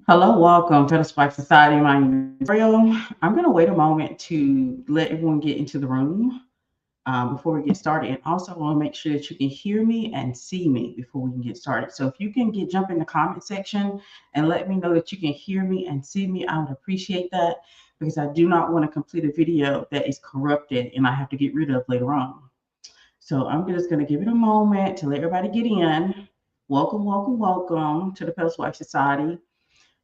Hello, welcome to the Spice Society. My name is Ariel. I'm going to wait a moment to let everyone get into the room before we get started. And also, I want to make sure that you can hear me and see me before we can get started. So, if you can jump in the comment section and let me know that you can hear me and see me, I would appreciate that because I do not want to complete a video that is corrupted and I have to get rid of later on. So, I'm just going to give it a moment to let everybody get in. Welcome, welcome, welcome to the Pedestal Society.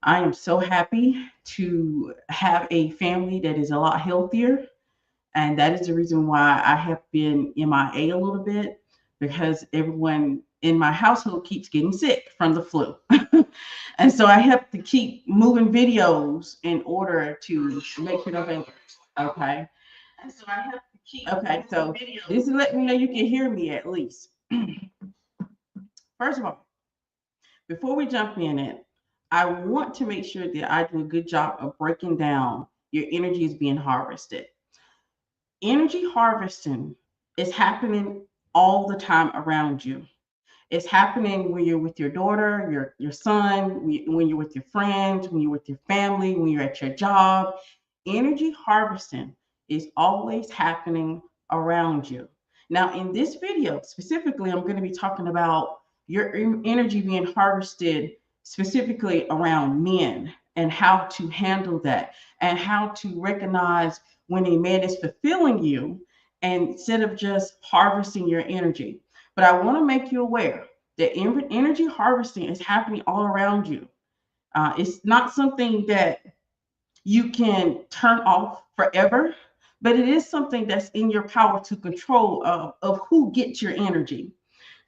I am so happy to have a family that is a lot healthier. And that is the reason why I have been MIA a little bit because everyone in my household keeps getting sick from the flu. And so I have to keep moving videos in order to make it available. Okay. And so I have to keep okay, so this is letting me know you can hear me at least. First of all, before we jump in it, I want to make sure that I do a good job of breaking down your energy is being harvested. Energy harvesting is happening all the time around you. It's happening when you're with your daughter, your son, when you're with your friends, when you're with your family, when you're at your job. Energy harvesting is always happening around you. Now, in this video specifically, I'm going to be talking about your energy being harvested specifically around men and how to handle that and how to recognize when a man is fulfilling you and instead of just harvesting your energy. But I want to make you aware that energy harvesting is happening all around you. It's not something that you can turn off forever, but it is something that's in your power to control of who gets your energy.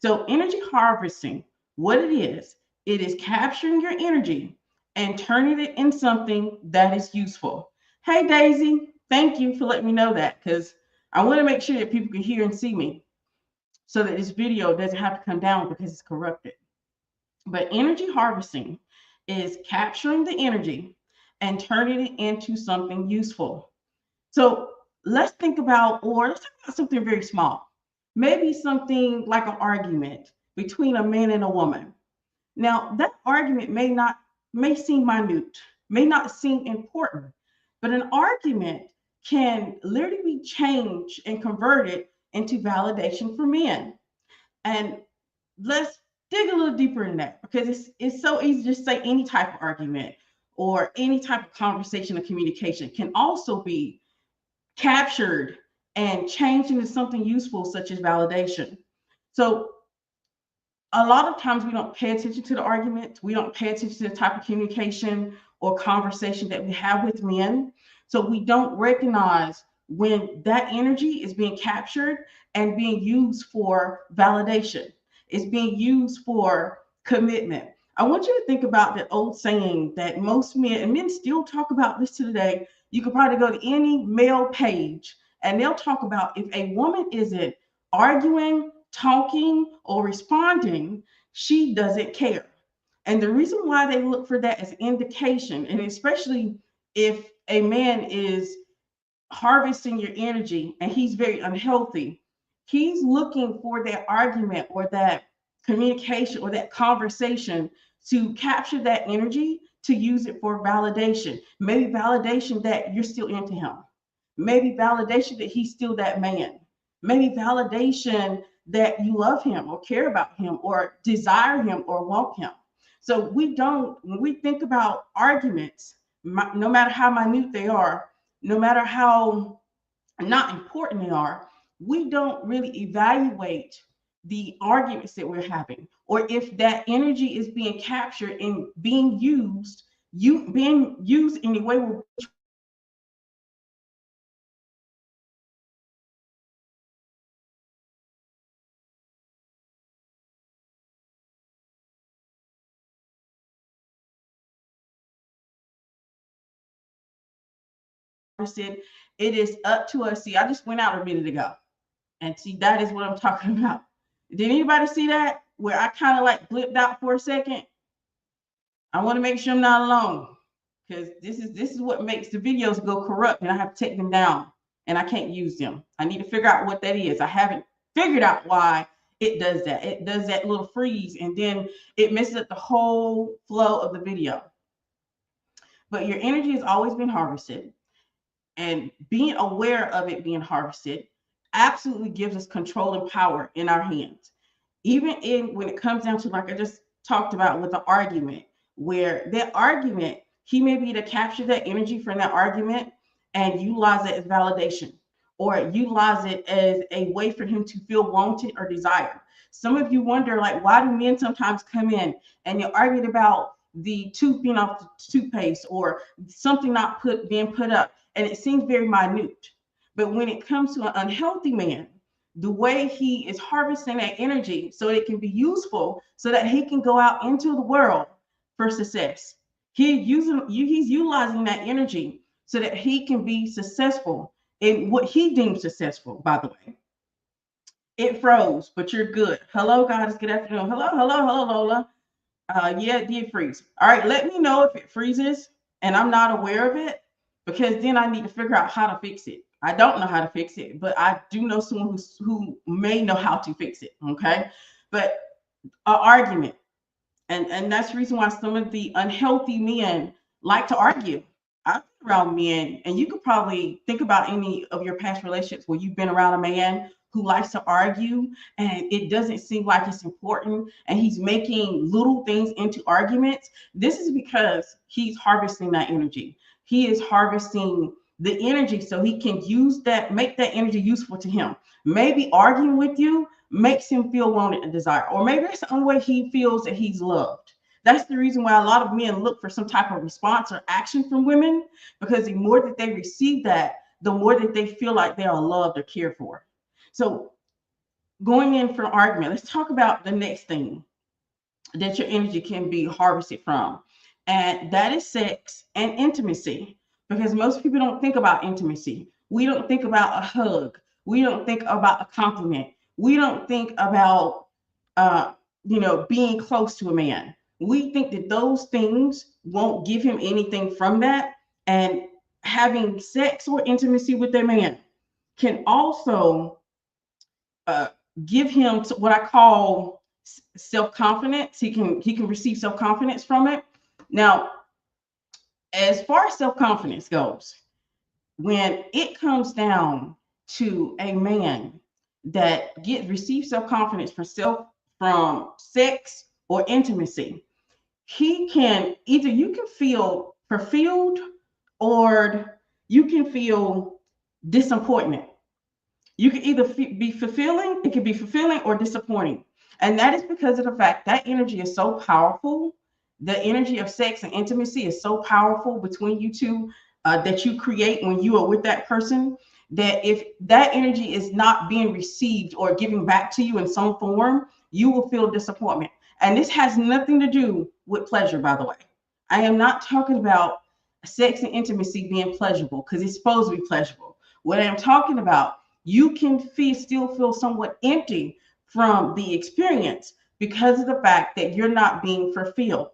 So, energy harvesting, what it is capturing your energy and turning it in something that is useful. Hey, Daisy, thank you for letting me know that because I want to make sure that people can hear and see me so that this video doesn't have to come down because it's corrupted. But energy harvesting is capturing the energy and turning it into something useful. So let's talk about something very small. Maybe something like an argument between a man and a woman. Now, that argument may seem minute, may not seem important, but an argument can literally be changed and converted into validation for men. And let's dig a little deeper in that because it's so easy to just say any type of argument or any type of conversation or communication can also be captured and changed into something useful such as validation. So a lot of times we don't pay attention to the argument, we don't pay attention to the type of communication or conversation that we have with men. So we don't recognize when that energy is being captured and being used for validation. It's being used for commitment. I want you to think about that old saying that most men, and men still talk about this to today. You could probably go to any male page and they'll talk about if a woman isn't arguing, talking, or responding, she doesn't care. And the reason why they look for that as indication, and especially if a man is harvesting your energy and he's very unhealthy, he's looking for that argument or that communication or that conversation to capture that energy to use it for validation. Maybe validation that you're still into him. Maybe validation that he's still that man. Maybe validation that you love him or care about him or desire him or want him. So when we think about arguments, no matter how minute they are, no matter how not important they are, we don't really evaluate the arguments that we're having or if that energy is being captured and being used in a way where it is up to us. See, I just went out a minute ago and see that is what I'm talking about. Did anybody see that where I kind of like blipped out for a second? I want to make sure I'm not alone because this is what makes the videos go corrupt and I have to take them down and I can't use them. I need to figure out what that is. I haven't figured out why it does that. It does that little freeze and then it messes up the whole flow of the video. but your energy has always been harvested. And being aware of it being harvested absolutely gives us control and power in our hands. Even in when it comes down to, like I just talked about with the argument, where that argument, he may be to capture that energy from that argument and utilize it as validation, or utilize it as a way for him to feel wanted or desired. Some of you wonder, like, why do men sometimes come in and you're arguing about the tooth being off the toothpaste or something not being put up, and it seems very minute. But when it comes to an unhealthy man, the way he is harvesting that energy so it can be useful so that he can go out into the world for success. He's utilizing that energy so that he can be successful in what he deems successful, by the way. It froze, but you're good. Hello, guys. Good afternoon. Hello, Lola. Yeah, it did freeze. All right, let me know if it freezes and I'm not aware of it, because then I need to figure out how to fix it. I don't know how to fix it, but I do know someone who may know how to fix it. Okay, but an argument, and that's the reason why some of the unhealthy men like to argue. I've been around men, and you could probably think about any of your past relationships where you've been around a man who likes to argue and it doesn't seem like it's important, and he's making little things into arguments. This is because he's harvesting that energy. He is harvesting the energy so he can use that, make that energy useful to him. Maybe arguing with you makes him feel wanted and desired, or maybe that's the only way he feels that he's loved. That's the reason why a lot of men look for some type of response or action from women, because the more that they receive that, the more that they feel like they are loved or cared for. So going in for an argument, let's talk about the next thing that your energy can be harvested from, and that is sex and intimacy. Because most people don't think about intimacy. We don't think about a hug. We don't think about a compliment. We don't think about being close to a man. We think that those things won't give him anything from that. And having sex or intimacy with a man can also give him what I call self-confidence. He can receive self-confidence from it. Now, as far as self-confidence goes, when it comes down to a man that receives self-confidence from sex or intimacy, he can either, you can feel fulfilled, or you can feel disappointment. You can either be fulfilling, it can be fulfilling or disappointing. And that is because of the fact that energy is so powerful. The energy of sex and intimacy is so powerful between you two, that you create when you are with that person, that if that energy is not being received or given back to you in some form, you will feel disappointment. And this has nothing to do with pleasure, by the way. I am not talking about sex and intimacy being pleasurable, because it's supposed to be pleasurable. What I'm talking about, you can still feel somewhat empty from the experience because of the fact that you're not being fulfilled.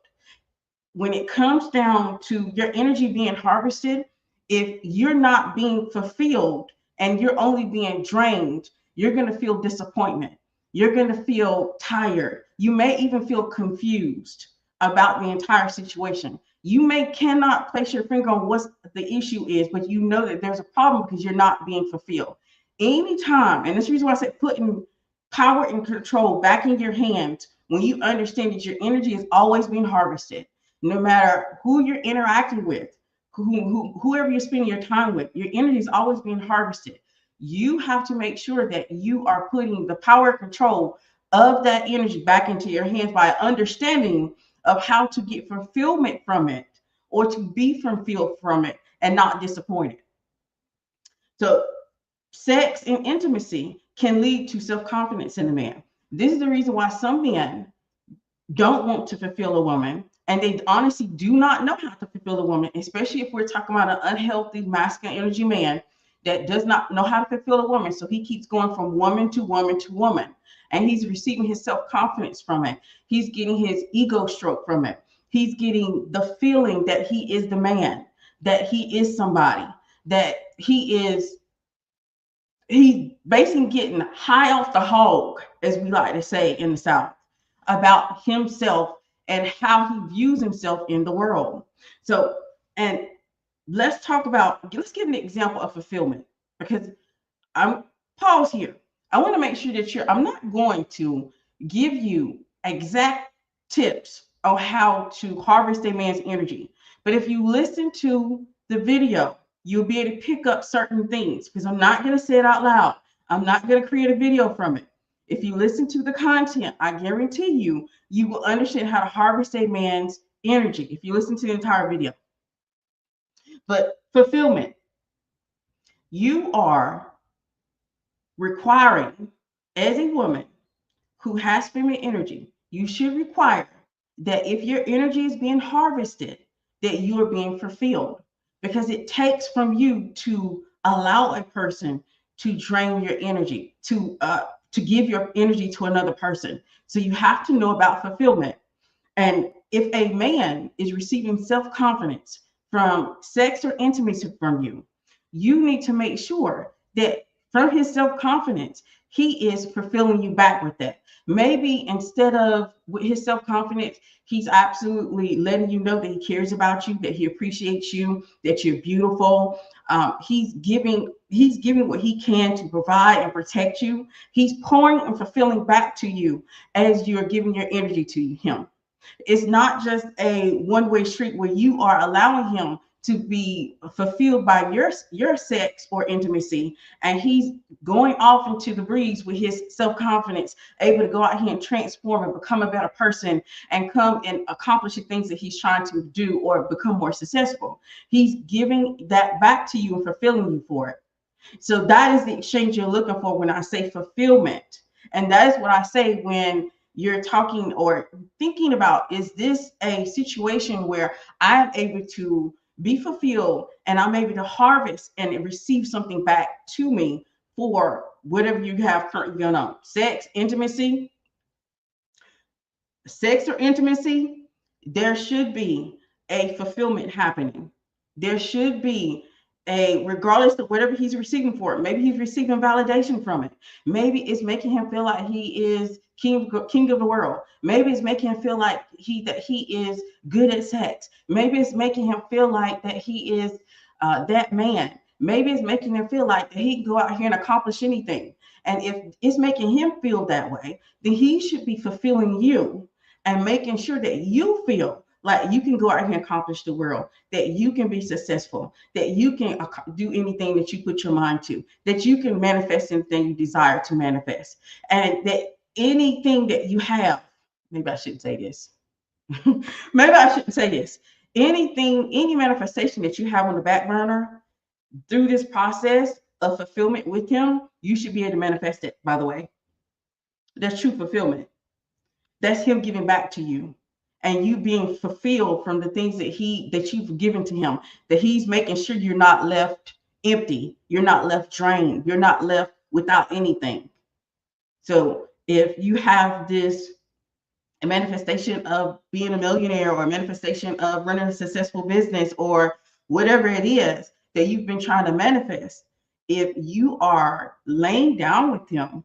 When it comes down to your energy being harvested, if you're not being fulfilled and you're only being drained, you're going to feel disappointment. You're going to feel tired. You may even feel confused about the entire situation. You cannot place your finger on what the issue is, but you know that there's a problem because you're not being fulfilled. Anytime, and this is the reason why I said putting power and control back in your hands, when you understand that your energy is always being harvested, no matter who you're interacting with, whoever you're spending your time with, your energy is always being harvested. You have to make sure that you are putting the power and control of that energy back into your hands by understanding of how to get fulfillment from it, or to be fulfilled from it and not disappointed. So sex and intimacy can lead to self-confidence in a man. This is the reason why some men don't want to fulfill a woman, and they honestly do not know how to fulfill a woman, especially if we're talking about an unhealthy masculine energy man that does not know how to fulfill a woman. So he keeps going from woman to woman to woman, and he's receiving his self-confidence from it. He's getting his ego stroke from it. He's getting the feeling that he is the man, that he is somebody, that he's basically getting high off the hog, as we like to say in the South, about himself and how he views himself in the world. So And let's give an example of fulfillment, because I'm pause here. I want to make sure that I'm not going to give you exact tips on how to harvest a man's energy. But if you listen to the video, you'll be able to pick up certain things, because I'm not going to say it out loud. I'm not going to create a video from it. If you listen to the content, I guarantee you will understand how to harvest a man's energy if you listen to the entire video. But fulfillment, you are requiring, as a woman who has feminine energy, you should require that if your energy is being harvested, that you are being fulfilled, because it takes from you to allow a person to drain your energy, to give your energy to another person. So you have to know about fulfillment. And if a man is receiving self-confidence from sex or intimacy from you, you need to make sure that from his self-confidence, he is fulfilling you back with that. Maybe instead of with his self-confidence, he's absolutely letting you know that he cares about you, that he appreciates you, that you're beautiful. He's giving what he can to provide and protect you. He's pouring and fulfilling back to you as you're giving your energy to him. It's not just a one-way street where you are allowing him to be fulfilled by your sex or intimacy, and he's going off into the breeze with his self-confidence, able to go out here and transform and become a better person and come and accomplish the things that he's trying to do or become more successful. He's giving that back to you and fulfilling you for it. So that is the exchange you're looking for when I say fulfillment. And that is what I say when you're talking or thinking about, is this a situation where I am able to be fulfilled and I'm able to harvest and receive something back to me for whatever you have currently going on? Sex or intimacy, there should be a fulfillment happening. There should be regardless of whatever he's receiving for it. Maybe he's receiving validation from it. Maybe it's making him feel like he is king of the world. Maybe it's making him feel like he is good at sex. Maybe it's making him feel like that he is that man. Maybe it's making him feel like that he can go out here and accomplish anything. And if it's making him feel that way, then he should be fulfilling you and making sure that you feel like you can go out here and accomplish the world, that you can be successful, that you can do anything that you put your mind to, that you can manifest anything you desire to manifest, and that anything that you have, maybe I shouldn't say this. Maybe I shouldn't say this. Any manifestation that you have on the back burner, through this process of fulfillment with him, you should be able to manifest it, by the way. That's true fulfillment. That's him giving back to you and you being fulfilled from the things that you've given to him, that he's making sure you're not left empty, you're not left drained, you're not left without anything. So if you have this manifestation of being a millionaire, or a manifestation of running a successful business, or whatever it is that you've been trying to manifest, if you are laying down with him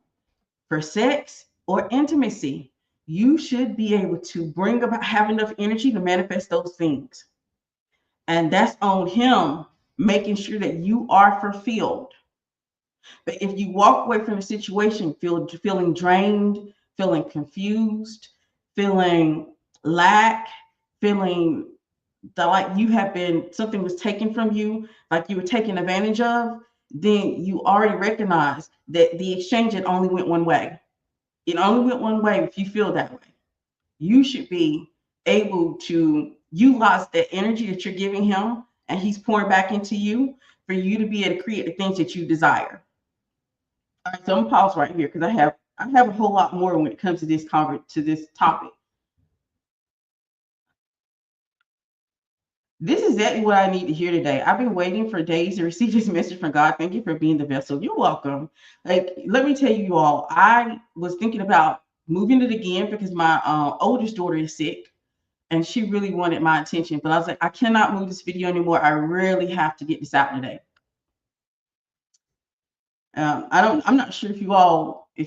for sex or intimacy, you should be able to have enough energy to manifest those things. And that's on him making sure that you are fulfilled. But if you walk away from the situation feeling drained, feeling confused, feeling lack, feeling like something was taken from you, like you were taken advantage of, then you already recognize that the exchange had only went one way. It only went one way. If you feel that way, you should be able to utilize the energy that you're giving him and he's pouring back into you, for you to be able to create the things that you desire. All right, so I'm gonna pause right here because I have a whole lot more when it comes to this topic. This is exactly what I need to hear today. I've been waiting for days to receive this message from God. Thank you for being the vessel. You're welcome. Like, let me tell you all, I was thinking about moving it again because my oldest daughter is sick and she really wanted my attention. But I was like, I cannot move this video anymore. I really have to get this out today. I'm not sure if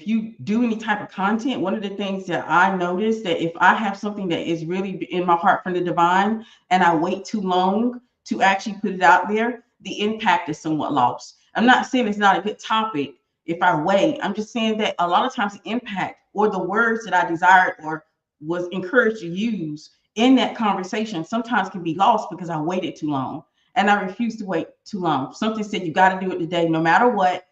you do any type of content. One of the things that I noticed, that if I have something that is really in my heart from the divine and I wait too long to actually put it out there, the impact is somewhat lost. I'm not saying it's not a good topic if I wait. I'm just saying that a lot of times the impact or the words that I desired or was encouraged to use in that conversation sometimes can be lost because I waited too long, and I refuse to wait too long. Something said you got to do it today, no matter what,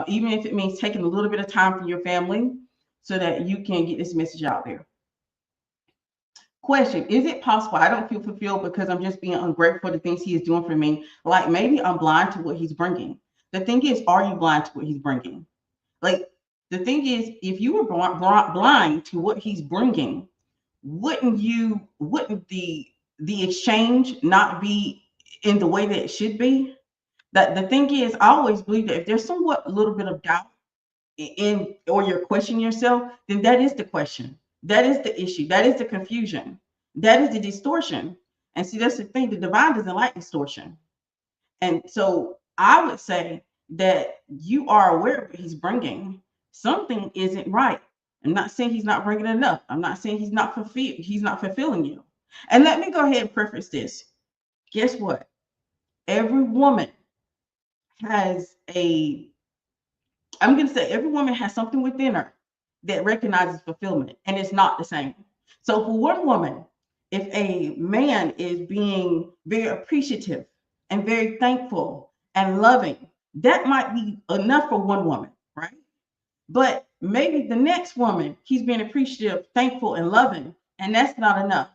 even if it means taking a little bit of time for your family so that you can get this message out there. Question, is it possible I don't feel fulfilled because I'm just being ungrateful for the things he is doing for me? Like maybe I'm blind to what he's bringing. The thing is, are you blind to what he's bringing? Like, the thing is, if you were blind to what he's bringing, wouldn't the exchange not be in the way that it should be? That the thing is, I always believe that if there's somewhat a little bit of doubt in, or you're questioning yourself, then that is the question. That is the issue. That is the confusion. That is the distortion. And see, that's the thing. The divine doesn't like distortion. And so I would say that you are aware of what he's bringing. Something isn't right. I'm not saying he's not bringing enough. I'm not saying he's not fulfilling you. And let me go ahead and preface this. Guess what? Every woman has I'm going to say every woman has something within her that recognizes fulfillment, and it's not the same. So for one woman, if a man is being very appreciative and very thankful and loving, that might be enough for one woman, right? But maybe the next woman, he's being appreciative, thankful, and loving, and that's not enough,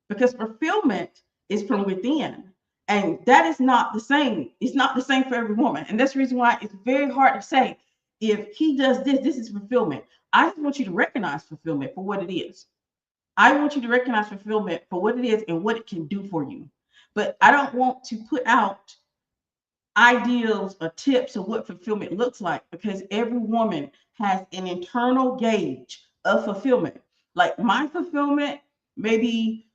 because fulfillment is from within. And that is not the same. It's not the same for every woman. And that's the reason why it's very hard to say, if he does this, this is fulfillment. I just want you to recognize fulfillment for what it is. I want you to recognize fulfillment for what it is and what it can do for you. But I don't want to put out ideals or tips of what fulfillment looks like, because every woman has an internal gauge of fulfillment. Like my fulfillment, maybe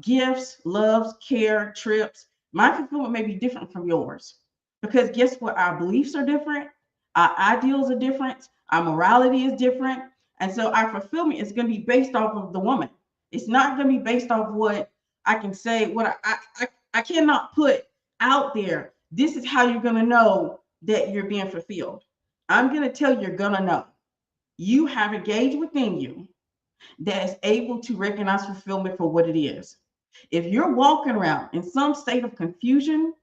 gifts, loves, care, trips. My fulfillment may be different from yours, because guess what? Our beliefs are different, our ideals are different, our morality is different. And so our fulfillment is going to be based off of the woman. It's not going to be based off what I can say, what I cannot put out there. This is how you're going to know that you're being fulfilled. I'm going to tell you, you're going to know. You have a gauge within you that is able to recognize fulfillment for what it is. If you're walking around in some state of confusion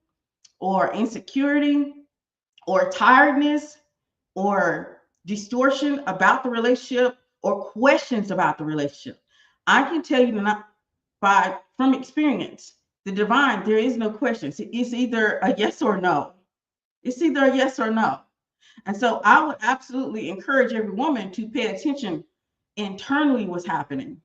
or insecurity or tiredness or distortion about the relationship or questions about the relationship, I can tell you from experience, the divine, there is no question. It's either a yes or no. It's either a yes or no. And so I would absolutely encourage every woman to pay attention internally what's happening,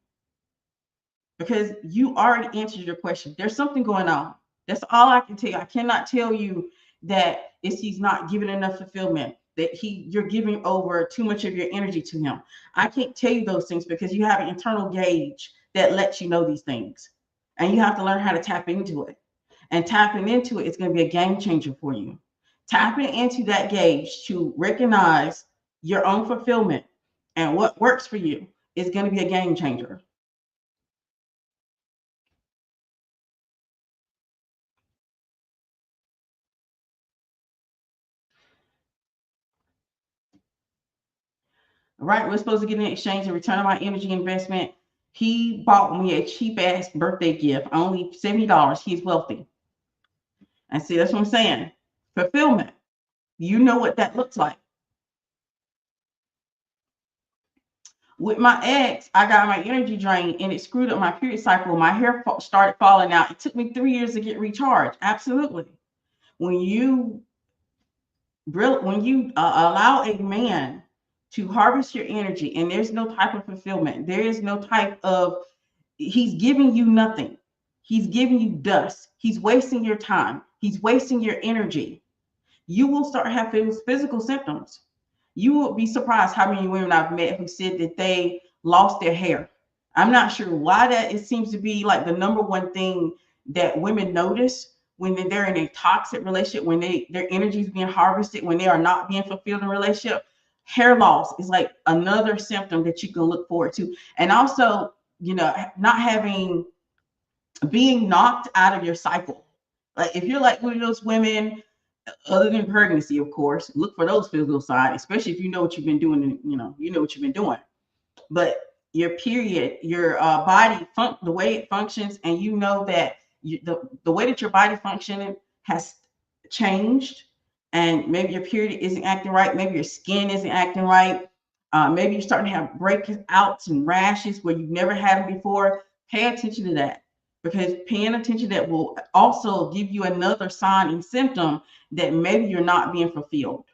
because you already answered your question. There's something going on. That's all I can tell you. I cannot tell you that he's not giving enough fulfillment, that you're giving over too much of your energy to him. I can't tell you those things, because you have an internal gauge that lets you know these things. And you have to learn how to tap into it. And tapping into it is going to be a game changer for you. Tapping into that gauge to recognize your own fulfillment and what works for you is going to be a game changer. All right, we're supposed to get an exchange in return of my energy investment. He bought me a cheap ass birthday gift, only $70. He's wealthy. And see, that's what I'm saying. Fulfillment. You know what that looks like. With my ex, I got my energy drained and it screwed up my period cycle. My hair started falling out. It took me 3 years to get recharged. Absolutely. When you allow a man to harvest your energy, and there's no type of fulfillment, there is no type of, he's giving you nothing. He's giving you dust. He's wasting your time. He's wasting your energy. You will start having physical symptoms. You will be surprised how many women I've met who said that they lost their hair. I'm not sure why that, it seems to be like the number one thing that women notice when they're in a toxic relationship, when their energy is being harvested, when they are not being fulfilled in a relationship. Hair loss is like another symptom that you can look forward to. And also, not being knocked out of your cycle. Like if you're like one of those women, other than pregnancy, of course, look for those physical signs, especially if you know what you've been doing. You know what you've been doing. But your period, your body, the way it functions, and you know that the way that your body functioning has changed, and maybe your period isn't acting right, maybe your skin isn't acting right, maybe you're starting to have breakouts and rashes where you've never had them before. Pay attention to that, because paying attention to that will also give you another sign and symptom that maybe you're not being fulfilled.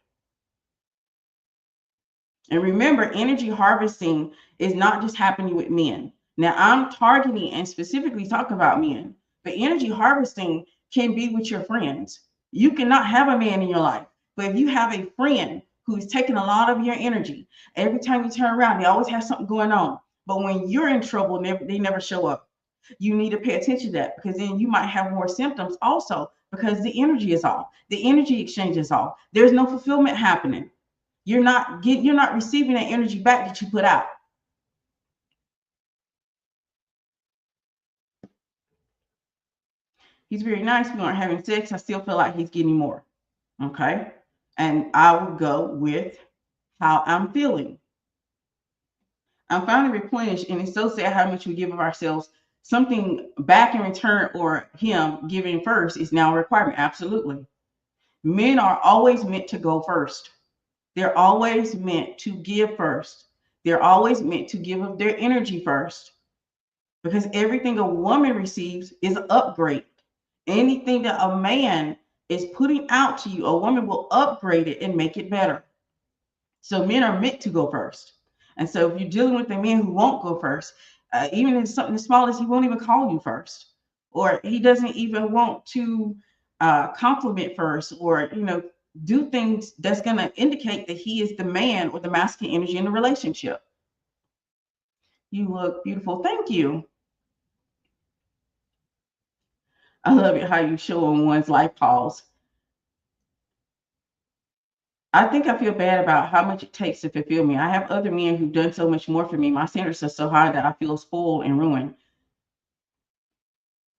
And remember, energy harvesting is not just happening with men. Now, I'm targeting and specifically talking about men, but energy harvesting can be with your friends. You cannot have a man in your life, but if you have a friend who's taking a lot of your energy, every time you turn around, they always have something going on. But when you're in trouble, they never show up. You need to pay attention to that, because then you might have more symptoms also, because the energy is off. The energy exchange is off. There's no fulfillment happening. You're not receiving that energy back that you put out. He's very nice. We aren't having sex. I still feel like he's getting more. Okay. And I would go with how I'm feeling. I'm finally replenished, and it's so sad how much we give of ourselves. Something back in return, or him giving first, is now a requirement. Absolutely. Men are always meant to go first. They're always meant to give first. They're always meant to give of their energy first, because everything a woman receives is an upgrade. Anything that a man is putting out to you, a woman will upgrade it and make it better. So men are meant to go first. And so if you're dealing with a man who won't go first, even if something as small as he won't even call you first, or he doesn't even want to compliment first, or do things that's going to indicate that he is the man or the masculine energy in the relationship. You look beautiful. Thank you. I love it how you show on one's life pause. I think I feel bad about how much it takes to fulfill me. I have other men who've done so much more for me. My standards are so high that I feel spoiled and ruined.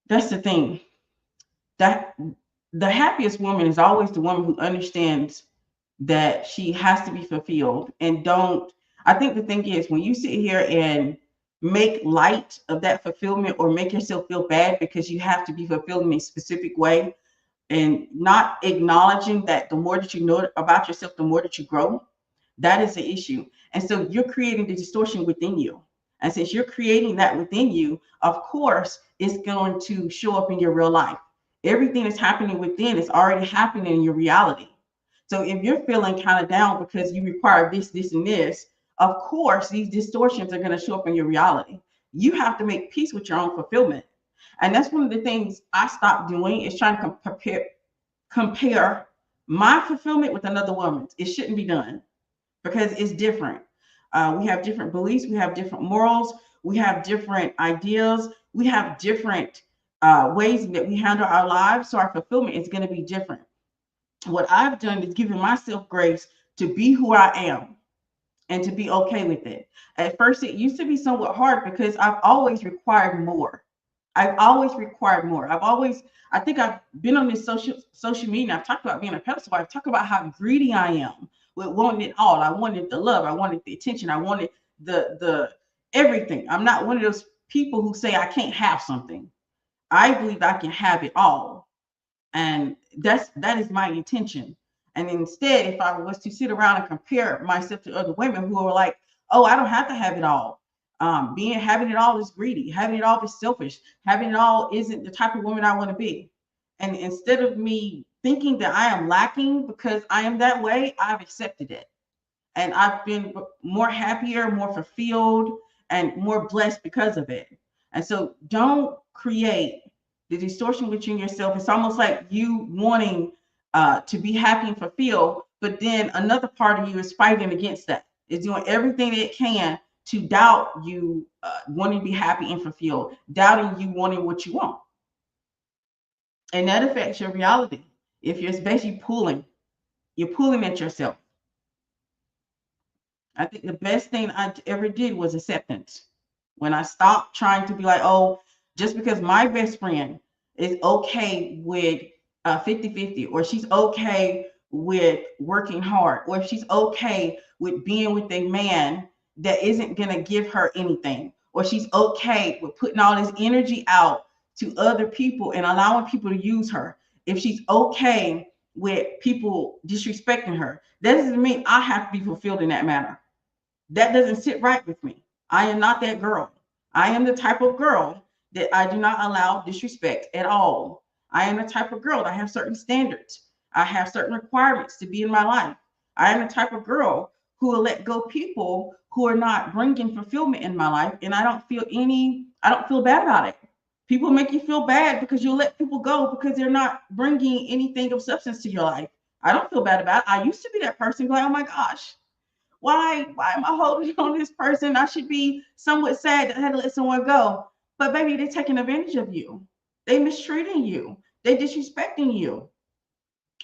That's the thing. That the happiest woman is always the woman who understands that she has to be fulfilled, and don't. I think the thing is, when you sit here and make light of that fulfillment, or make yourself feel bad because you have to be fulfilled in a specific way, and not acknowledging that the more that you know about yourself, the more that you grow, that is the issue. And so you're creating the distortion within you. And since you're creating that within you, of course, it's going to show up in your real life. Everything that's happening within is already happening in your reality. So if you're feeling kind of down because you require this, this, and this, of course, these distortions are going to show up in your reality. You have to make peace with your own fulfillment. And that's one of the things I stopped doing, is trying to compare my fulfillment with another woman's. It shouldn't be done, because it's different. We have different beliefs. We have different morals. We have different ideas. We have different ways that we handle our lives. So our fulfillment is going to be different. What I've done is given myself grace to be who I am and to be okay with it. At first, it used to be somewhat hard because I've always required more. I've always required more. I think I've been on this social media. I've talked about being a pedestal. I've talked about how greedy I am with wanting it all. I wanted the love. I wanted the attention. I wanted the everything. I'm not one of those people who say I can't have something. I believe I can have it all. And that is my intention. And instead, if I was to sit around and compare myself to other women who are like, oh, I don't have to have it all. Having it all is greedy. Having it all is selfish. Having it all isn't the type of woman I want to be. And instead of me thinking that I am lacking because I am that way, I've accepted it. And I've been more happier, more fulfilled, and more blessed because of it. And so don't create the distortion within yourself. It's almost like you wanting to be happy and fulfilled, but then another part of you is fighting against that. It's doing everything it can to doubt you wanting to be happy and fulfilled, doubting you wanting what you want. And that affects your reality. If you're basically you're pulling at yourself. I think the best thing I ever did was acceptance. When I stopped trying to be like, oh, just because my best friend is okay with 50-50, or she's okay with working hard, or if she's okay with being with a man that isn't going to give her anything, or she's okay with putting all this energy out to other people and allowing people to use her, if she's okay with people disrespecting her, that doesn't mean I have to be fulfilled in that manner. That doesn't sit right with me. I am not that girl. I am the type of girl that I do not allow disrespect at all. I am the type of girl that I have certain standards. I have certain requirements to be in my life. I am the type of girl who will let go people who are not bringing fulfillment in my life, and I don't feel bad about it. People make you feel bad because you let people go because they're not bringing anything of substance to your life. I don't feel bad about it. I used to be that person going, oh my gosh, why am I holding on to this person? I should be somewhat sad that I had to let someone go. But baby, they're taking advantage of you. They mistreating you. They disrespecting you.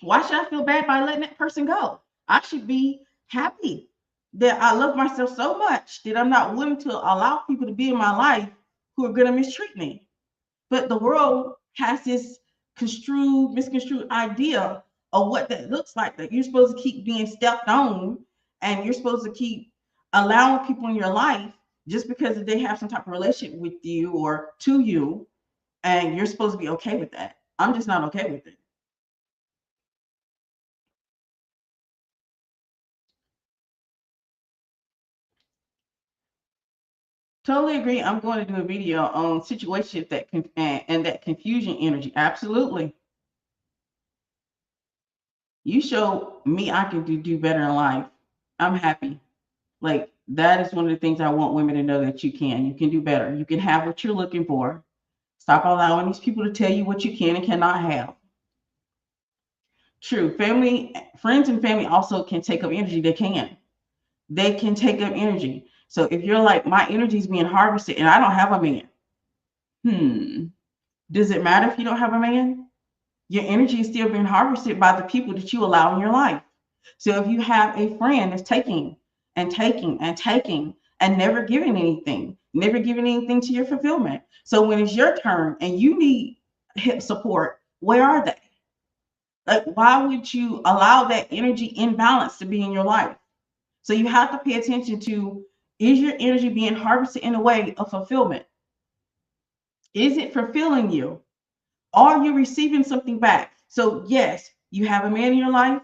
Why should I feel bad by letting that person go? I should be happy that I love myself so much that I'm not willing to allow people to be in my life who are going to mistreat me. But the world has this misconstrued idea of what that looks like, that you're supposed to keep being stepped on and you're supposed to keep allowing people in your life just because they have some type of relationship with you or to you, and you're supposed to be okay with that. I'm just not okay with it. Totally agree. I'm going to do a video on situations that and that confusion energy. Absolutely. You show me I can do better in life. I'm happy. Like, that is one of the things I want women to know, that you can. You can do better. You can have what you're looking for. Stop allowing these people to tell you what you can and cannot have. True. Family, friends and family also can take up energy. They can. They can take up energy. So if you're like, my energy is being harvested and I don't have a man, does it matter if you don't have a man? Your energy is still being harvested by the people that you allow in your life. So if you have a friend that's taking and taking and taking and never giving anything to your fulfillment. So when it's your turn and you need hip support, where are they? Like, why would you allow that energy imbalance to be in your life? So you have to pay attention to, is your energy being harvested in a way of fulfillment? Is it fulfilling you? Are you receiving something back? So yes, you have a man in your life,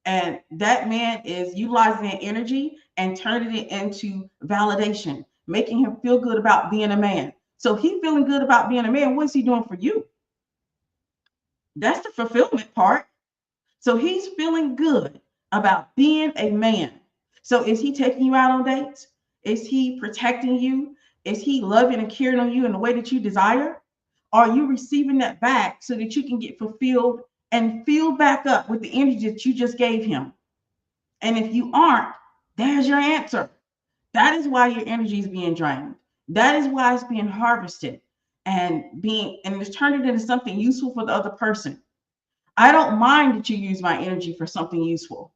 and that man is utilizing that energy and turning it into validation, making him feel good about being a man. So he's feeling good about being a man. What's he doing for you? That's the fulfillment part. So he's feeling good about being a man. So is he taking you out on dates? Is he protecting you? Is he loving and caring on you in the way that you desire? Are you receiving that back so that you can get fulfilled and fill back up with the energy that you just gave him? And if you aren't, there's your answer. That is why your energy is being drained. That is why it's being harvested and it's turned it into something useful for the other person. I don't mind that you use my energy for something useful.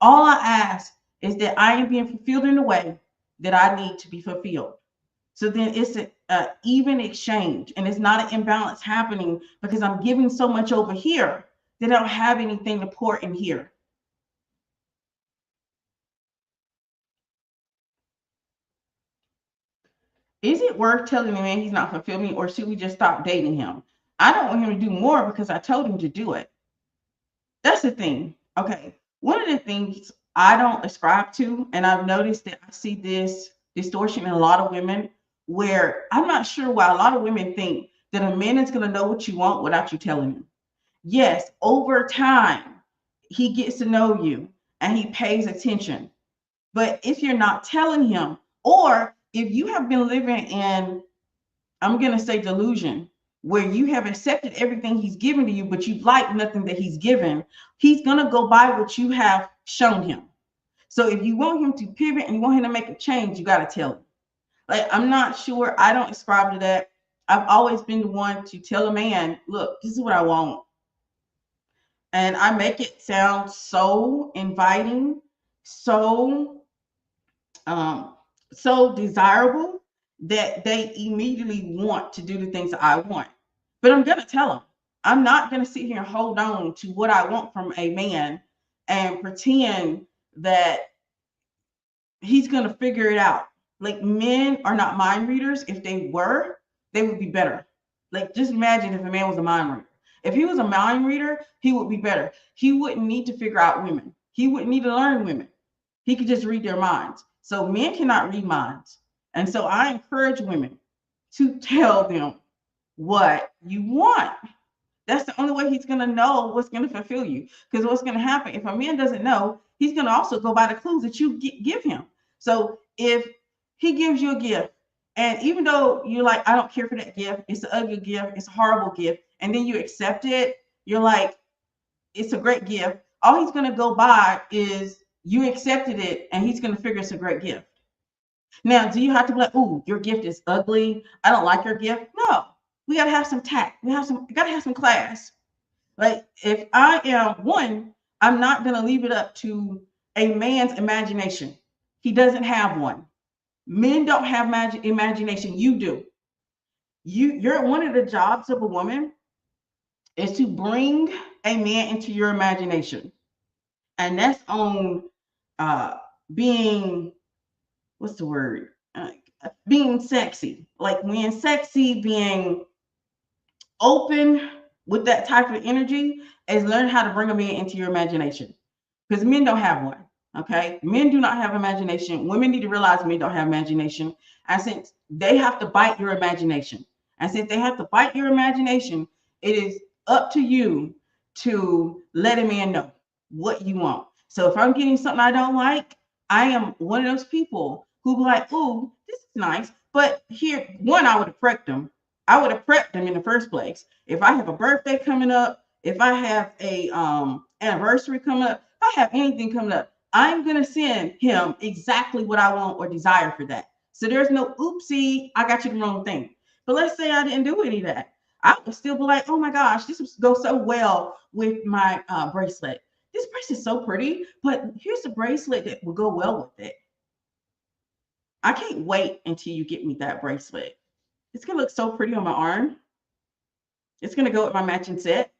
All I ask is that I am being fulfilled in the way that I need to be fulfilled. So then it's an even exchange, and it's not an imbalance happening because I'm giving so much over here that I don't have anything to pour in here. Is it worth telling the man he's not fulfilling me, or should we just stop dating him? I don't want him to do more because I told him to do it. That's the thing. Okay. One of the things I don't ascribe to, and I've noticed that I see this distortion in a lot of women, where I'm not sure why a lot of women think that a man is going to know what you want without you telling him. Yes, over time, he gets to know you and he pays attention. But if you're not telling him, or if you have been living in, I'm going to say, delusion, where you have accepted everything he's given to you, but you like nothing that he's given, he's going to go by what you have shown him. So if you want him to pivot and you want him to make a change, you got to tell him. Like, I'm not sure. I don't ascribe to that. I've always been the one to tell a man, look, this is what I want. And I make it sound so inviting, so so desirable that they immediately want to do the things that I want. But I'm gonna tell them. I'm not going to sit here and hold on to what I want from a man and pretend that he's going to figure it out. Like, men are not mind readers. If they were, they would be better. Like, just imagine if a man was a mind reader. If he was a mind reader, he would be better. He wouldn't need to figure out women. He wouldn't need to learn women. He could just read their minds. So men cannot read minds. And so I encourage women to tell them what you want. That's the only way he's going to know what's going to fulfill you. Because what's going to happen, if a man doesn't know, he's going to also go by the clues that you give him. So if he gives you a gift, and even though you're like, I don't care for that gift, it's an ugly gift, it's a horrible gift, and then you accept it, you're like, it's a great gift. All he's going to go by is you accepted it, and he's going to figure it's a great gift. Now, do you have to be like, ooh, your gift is ugly, I don't like your gift? No. We gotta have some tact. Gotta have some class. Like, if I am one, I'm not gonna leave it up to a man's imagination. He doesn't have one. Men don't have imagination. You do. You're one of the jobs of a woman is to bring a man into your imagination, and that's on being, what's the word? Being sexy. Like, when sexy, being open with that type of energy is learn how to bring a man into your imagination, because men don't have one. Okay, men do not have imagination. Women need to realize men don't have imagination, and since they have to bite your imagination, it is up to you to let a man know what you want. So if I'm getting something I don't like, I am one of those people who be like, "Ooh, this is nice," but here, one, I would have prepped them. I would have prepped them in the first place. If I have a birthday coming up, if I have a anniversary coming up, if I have anything coming up, I'm gonna send him exactly what I want or desire for that. So there's no oopsie, I got you the wrong thing. But let's say I didn't do any of that. I would still be like, oh my gosh, this would go so well with my bracelet. This bracelet's so pretty, but here's the bracelet that will go well with it. I can't wait until you get me that bracelet. It's gonna look so pretty on my arm. It's gonna go with my matching set.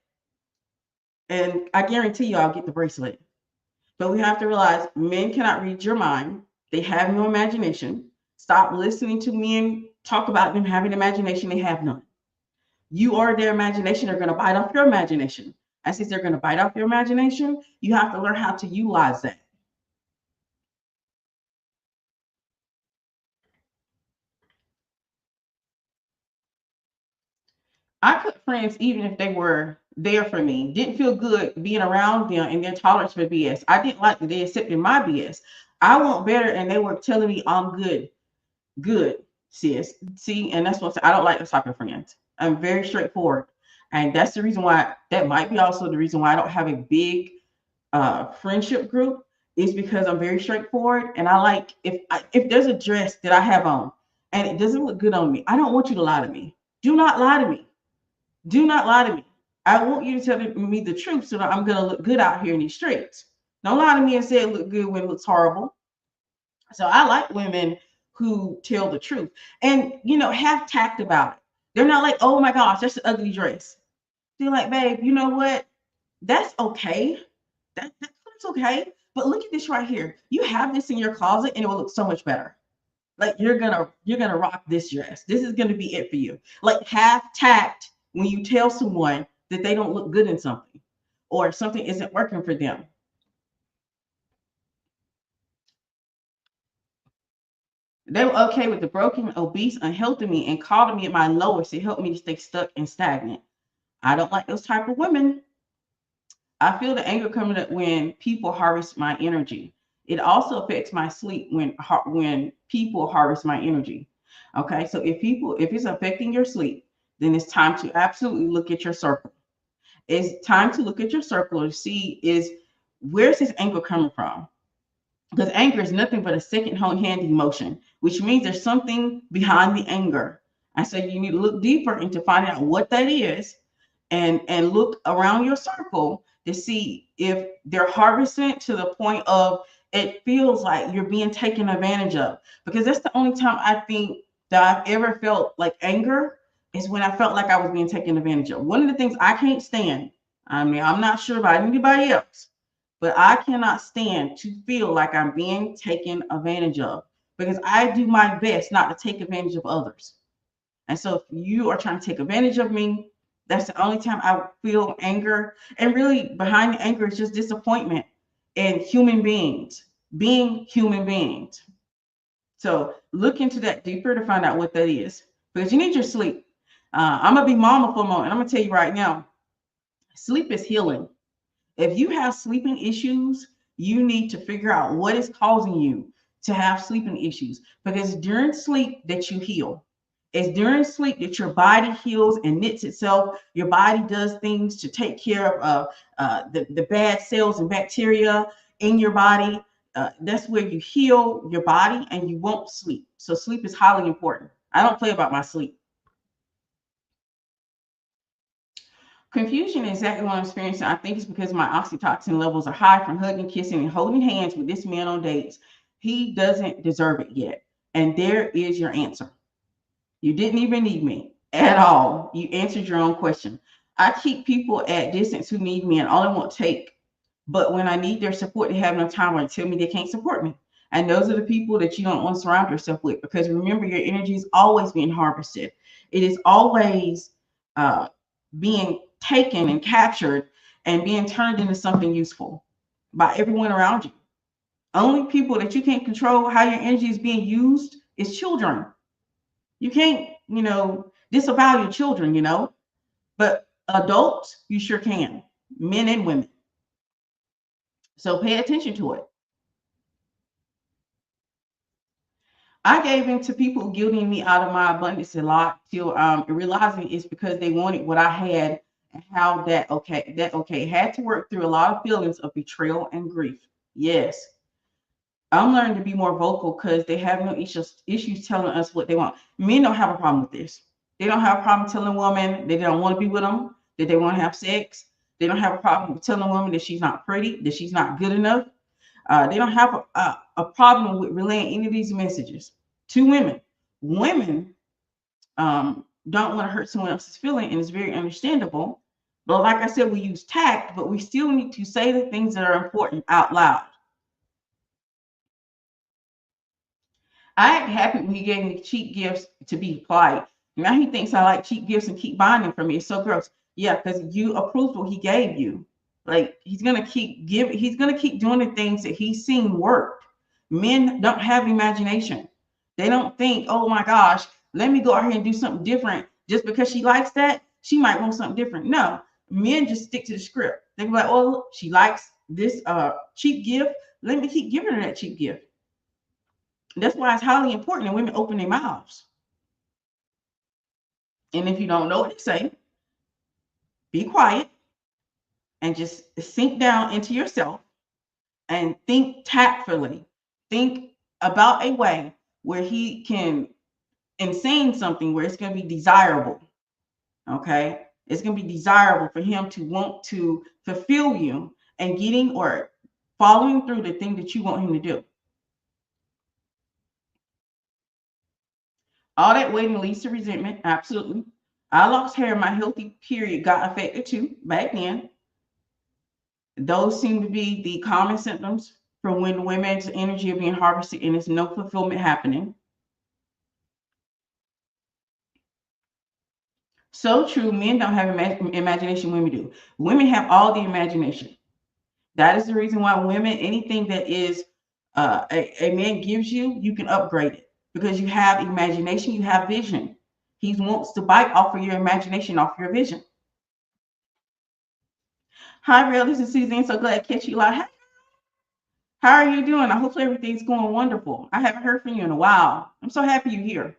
And I guarantee you I'll get the bracelet. But we have to realize men cannot read your mind. They have no imagination. Stop listening to men talk about them having imagination. They have none. You are their imagination. They're going to bite off your imagination. And since they're going to bite off your imagination, you have to learn how to utilize that. I cut friends even if they were there for me. Didn't feel good being around them and their tolerance for BS. I didn't like that they accepted my BS. I want better, and they were telling me I'm good. Good, sis. See, and that's what I don't like those type of friends. I'm very straightforward. And that's the reason why, that might be also the reason why I don't have a big friendship group, is because I'm very straightforward. And I like, if there's a dress that I have on and it doesn't look good on me, I don't want you to lie to me. Do not lie to me. Do not lie to me. I want you to tell me the truth so that I'm going to look good out here in these streets. Don't lie to me and say it look good when it looks horrible. So I like women who tell the truth and, have tact about it. They're not like, oh my gosh, that's an ugly dress. They're like, babe, you know what? That's okay. That's okay. But look at this right here. You have this in your closet and it will look so much better. Like, you're gonna rock this dress. This is gonna be it for you. Like, have tact when you tell someone that they don't look good in something or something isn't working for them. They were okay with the broken, obese, unhealthy me and called me at my lowest to help me to stay stuck and stagnant. I don't like those type of women. I feel the anger coming up when people harvest my energy. It also affects my sleep when people harvest my energy. Okay, so if it's affecting your sleep, then it's time to absolutely look at your circle. It's time to look at your circle and see, where's this anger coming from? Because anger is nothing but a second-hand emotion, which means there's something behind the anger. And so you need to look deeper into finding out what that is, and look around your circle to see if they're harvesting to the point of it feels like you're being taken advantage of. Because that's the only time I think that I've ever felt like anger is when I felt like I was being taken advantage of. One of the things I can't stand, I mean, I'm not sure about anybody else, but I cannot stand to feel like I'm being taken advantage of, because I do my best not to take advantage of others. And so if you are trying to take advantage of me, that's the only time I feel anger. And really, behind the anger is just disappointment in human beings, being human beings. So look into that deeper to find out what that is, because you need your sleep. I'm gonna be mama for a moment. I'm gonna tell you right now, sleep is healing. If you have sleeping issues, you need to figure out what is causing you to have sleeping issues, because during sleep that you heal. It's during sleep that your body heals and knits itself. Your body does things to take care of the bad cells and bacteria in your body. That's where you heal your body and you won't sleep. So sleep is highly important. I don't play about my sleep. Confusion is exactly what I'm experiencing. I think it's because my oxytocin levels are high from hugging, kissing, and holding hands with this man on dates. He doesn't deserve it yet. And there is your answer. You didn't even need me at all. You answered your own question. I keep people at distance who need me and all I want to take. But when I need their support, they have no time or tell me they can't support me. And those are the people that you don't want to surround yourself with, because remember, your energy is always being harvested. It is always being taken and captured and being turned into something useful by everyone around you. Only people that you can't control how your energy is being used is children. You can't, disavow your children, but adults, you sure can, men and women. So pay attention to it. I gave in to people guilting me out of my abundance a lot till realizing it's because they wanted what I had, and how that had to work through a lot of feelings of betrayal and grief. Yes, I'm learning to be more vocal because they have no issues telling us what they want. Men don't have a problem with this. They don't have a problem telling a woman they don't want to be with them, that they want to have sex. They don't have a problem with telling a woman that she's not pretty, that she's not good enough. They don't have a problem with relaying any of these messages to women. Women don't want to hurt someone else's feeling, and it's very understandable. But like I said, we use tact, but we still need to say the things that are important out loud. I ain't happy when he gave me cheap gifts to be polite. Now he thinks I like cheap gifts and keep buying them for me. It's so gross. Yeah, because you approved what he gave you. Like he's gonna keep giving. He's gonna keep doing the things that he's seen work. Men don't have imagination. They don't think, oh my gosh, let me go out here and do something different. Just because she likes that, she might want something different. No, men just stick to the script. They be like, oh, she likes this cheap gift. Let me keep giving her that cheap gift. That's why it's highly important that women open their mouths. And if you don't know what to say, be quiet and just sink down into yourself and think tactfully. Think about a way where he can, in saying something where it's going to be desirable. Okay. It's going to be desirable for him to want to fulfill you and getting or following through the thing that you want him to do. All that waiting leads to resentment. Absolutely. I lost hair. My healthy period got affected too back then. Those seem to be the common symptoms for when women's energy are being harvested and there's no fulfillment happening. So true. Men don't have imagination. Women do. Women have all the imagination. That is the reason why women, anything that is a man gives you, you can upgrade it because you have imagination, you have vision. He wants to bite off of your imagination, off your vision. Hi, Real. This is Suzanne. So glad to catch you live. How are you doing? I hope everything's going wonderful. I haven't heard from you in a while. I'm so happy you're here.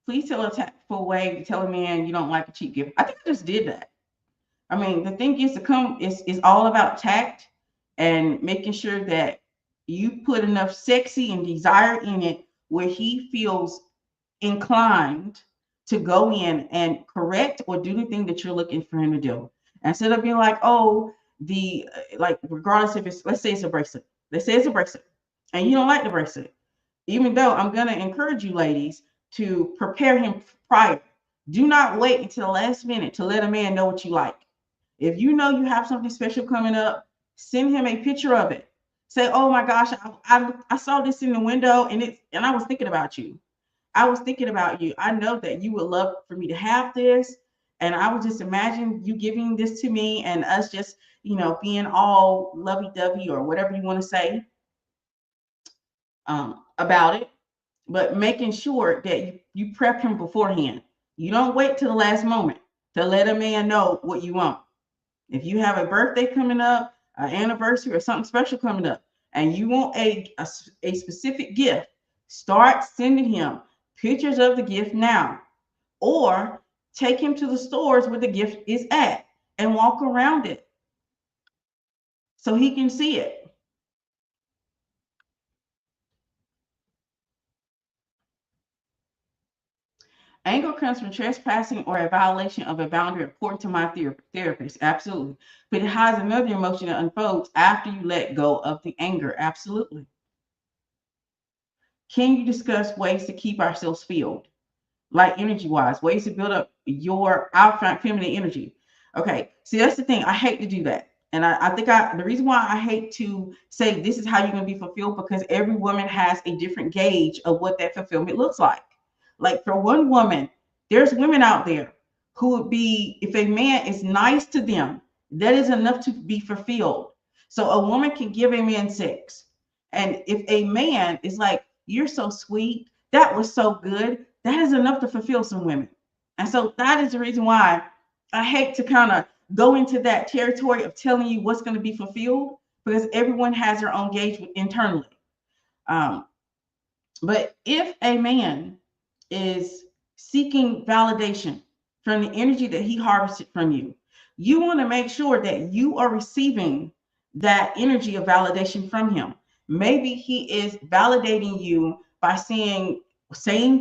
Please tell a tactful way to tell a man you don't like a cheap gift. I think I just did that. I mean, the thing is to come is all about tact and making sure that you put enough sexy and desire in it where he feels inclined to go in and correct or do the thing that you're looking for him to do. Instead of being like, oh, like regardless if it's, let's say it's a bracelet. Let's say it's a bracelet and you don't like the bracelet. Even though I'm going to encourage you ladies to prepare him prior. Do not wait until the last minute to let a man know what you like. If you know you have something special coming up, send him a picture of it. Say, oh my gosh, I saw this in the window and I was thinking about you. I was thinking about you. I know that you would love for me to have this. And I would just imagine you giving this to me and us just, being all lovey-dovey or whatever you want to say about it. But making sure that you prep him beforehand. You don't wait till the last moment to let a man know what you want. If you have a birthday coming up, an anniversary, or something special coming up, and you want a specific gift, start sending him pictures of the gift now, or take him to the stores where the gift is at and walk around it so he can see it. Anger comes from trespassing or a violation of a boundary, according to my therapist. Absolutely. But it has another emotion that unfolds after you let go of the anger. Absolutely. Can you discuss ways to keep ourselves filled? Like energy-wise, ways to build up our feminine energy. Okay, see, that's the thing. I hate to do that. And I think the reason why I hate to say this is how you're going to be fulfilled, because every woman has a different gauge of what that fulfillment looks like. Like for one woman, there's women out there who would be, if a man is nice to them, that is enough to be fulfilled. So a woman can give a man sex. And if a man is like, you're so sweet, that was so good, that is enough to fulfill some women. And so that is the reason why I hate to kind of go into that territory of telling you what's going to be fulfilled, because everyone has their own gauge internally. But if a man is seeking validation from the energy that he harvested from you, you want to make sure that you are receiving that energy of validation from him. Maybe he is validating you by saying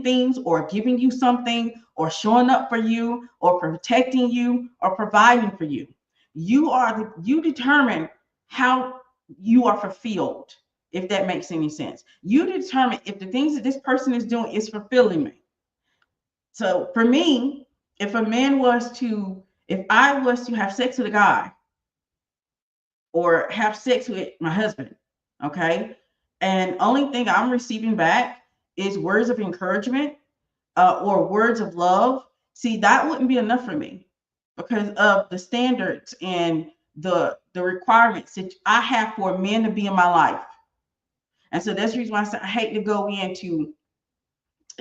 things or giving you something or showing up for you or protecting you or providing for you. You determine how you are fulfilled, if that makes any sense. You determine if the things that this person is doing is fulfilling me. So for me, if I was to have sex with a guy or have sex with my husband, okay, and only thing I'm receiving back is words of encouragement or words of love, see, that wouldn't be enough for me because of the standards and the requirements that I have for men to be in my life. And so that's the reason why I say I hate to go into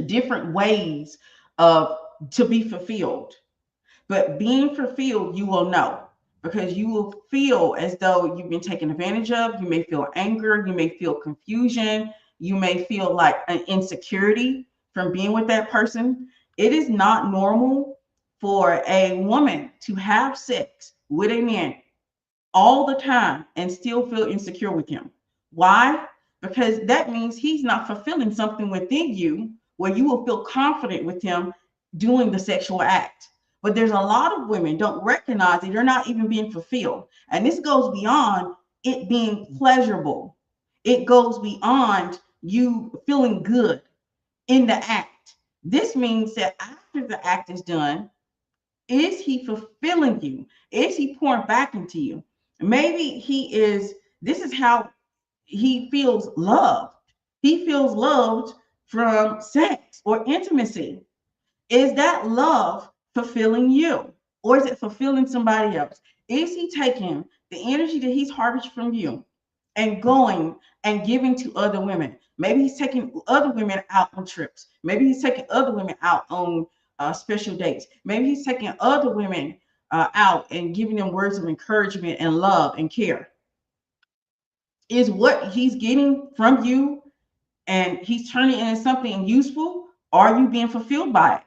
different ways of to be fulfilled. But being fulfilled, you will know, because you will feel as though you've been taken advantage of. You may feel anger. You may feel confusion. You may feel like an insecurity from being with that person. It is not normal for a woman to have sex with a man all the time and still feel insecure with him. Why? Because that means he's not fulfilling something within you where you will feel confident with him doing the sexual act. But there's a lot of women don't recognize that they're not even being fulfilled. And this goes beyond it being pleasurable. It goes beyond you feeling good in the act. This means that after the act is done, is he fulfilling you? Is he pouring back into you? Maybe this is how he feels loved. He feels loved from sex or intimacy. Is that love fulfilling you? Or is it fulfilling somebody else? Is he taking the energy that he's harvested from you and going and giving to other women? Maybe he's taking other women out on trips. Maybe he's taking other women out on special dates. Maybe he's taking other women out and giving them words of encouragement and love and care. Is what he's getting from you and he's turning it into something useful? Are you being fulfilled by it?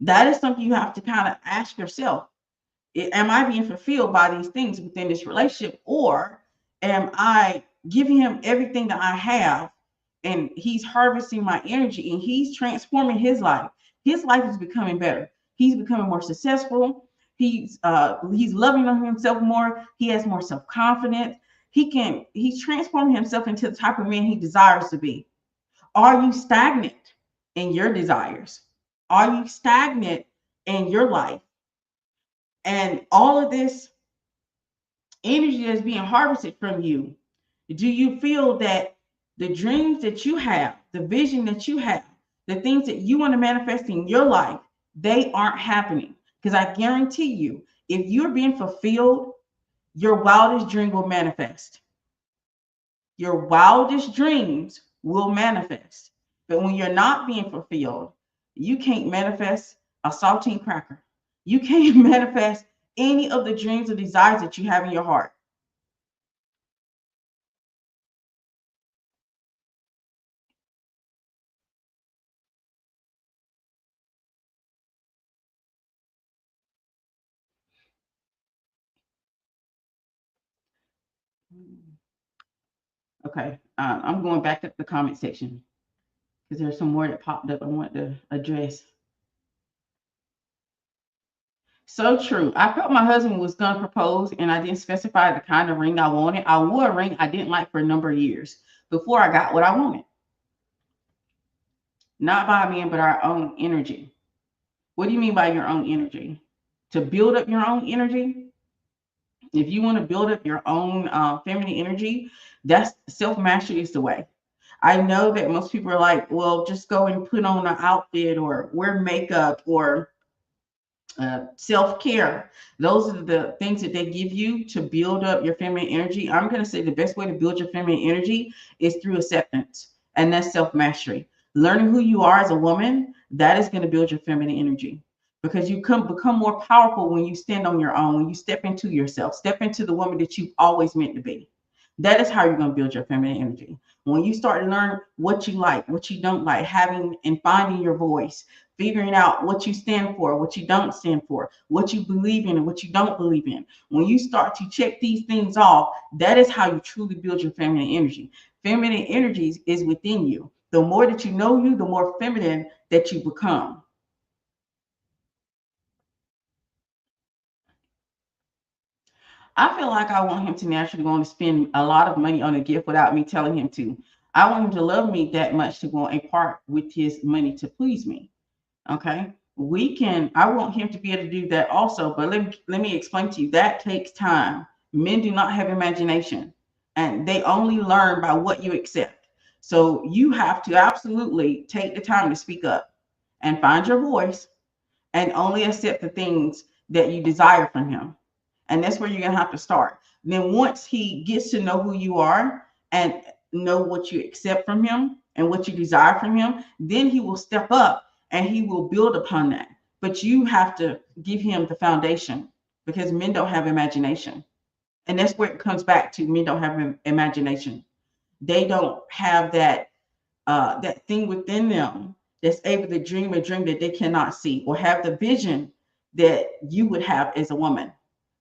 That is something you have to kind of ask yourself. Am I being fulfilled by these things within this relationship? Or am I giving him everything that I have and he's harvesting my energy and he's transforming his life? His life is becoming better. He's becoming more successful. He's loving on himself more. He has more self-confidence. He's transforming himself into the type of man he desires to be. Are you stagnant in your desires? Are you stagnant in your life? And all of this energy that's being harvested from you, do you feel that the dreams that you have, the vision that you have, the things that you want to manifest in your life, they aren't happening? Because I guarantee you, if you're being fulfilled, your wildest dream will manifest. Your wildest dreams will manifest. But when you're not being fulfilled, you can't manifest a saltine cracker. You can't manifest any of the dreams or desires that you have in your heart. Okay, I'm going back up the comment section because there's some more that popped up I want to address. So true. I felt my husband was going to propose and I didn't specify the kind of ring I wanted. I wore a ring I didn't like for a number of years before I got what I wanted. Not by men, but our own energy. What do you mean by your own energy? To build up your own energy? If you want to build up your own feminine energy, that's self-mastery is the way. I know that most people are like, well, just go and put on an outfit or wear makeup or self-care. Those are the things that they give you to build up your feminine energy. I'm going to say the best way to build your feminine energy is through acceptance, and that's self-mastery. Learning who you are as a woman, that is going to build your feminine energy, because you become more powerful when you stand on your own, when you step into yourself, step into the woman that you've always meant to be. That is how you're going to build your feminine energy. When you start to learn what you like, what you don't like, having and finding your voice, figuring out what you stand for, what you don't stand for, what you believe in and what you don't believe in. When you start to check these things off, that is how you truly build your feminine energy. Feminine energy is within you. The more that you know you, the more feminine that you become. I feel like I want him to naturally want to spend a lot of money on a gift without me telling him to. I want him to love me that much to want a part with his money to please me. Okay. I want him to be able to do that also, but let me explain to you that takes time. Men do not have imagination and they only learn by what you accept. So you have to absolutely take the time to speak up and find your voice and only accept the things that you desire from him. And that's where you're going to have to start. Then once he gets to know who you are and know what you accept from him and what you desire from him, then he will step up and he will build upon that. But you have to give him the foundation, because men don't have imagination. And that's where it comes back to: men don't have imagination. They don't have that thing within them that's able to dream a dream that they cannot see, or have the vision that you would have as a woman.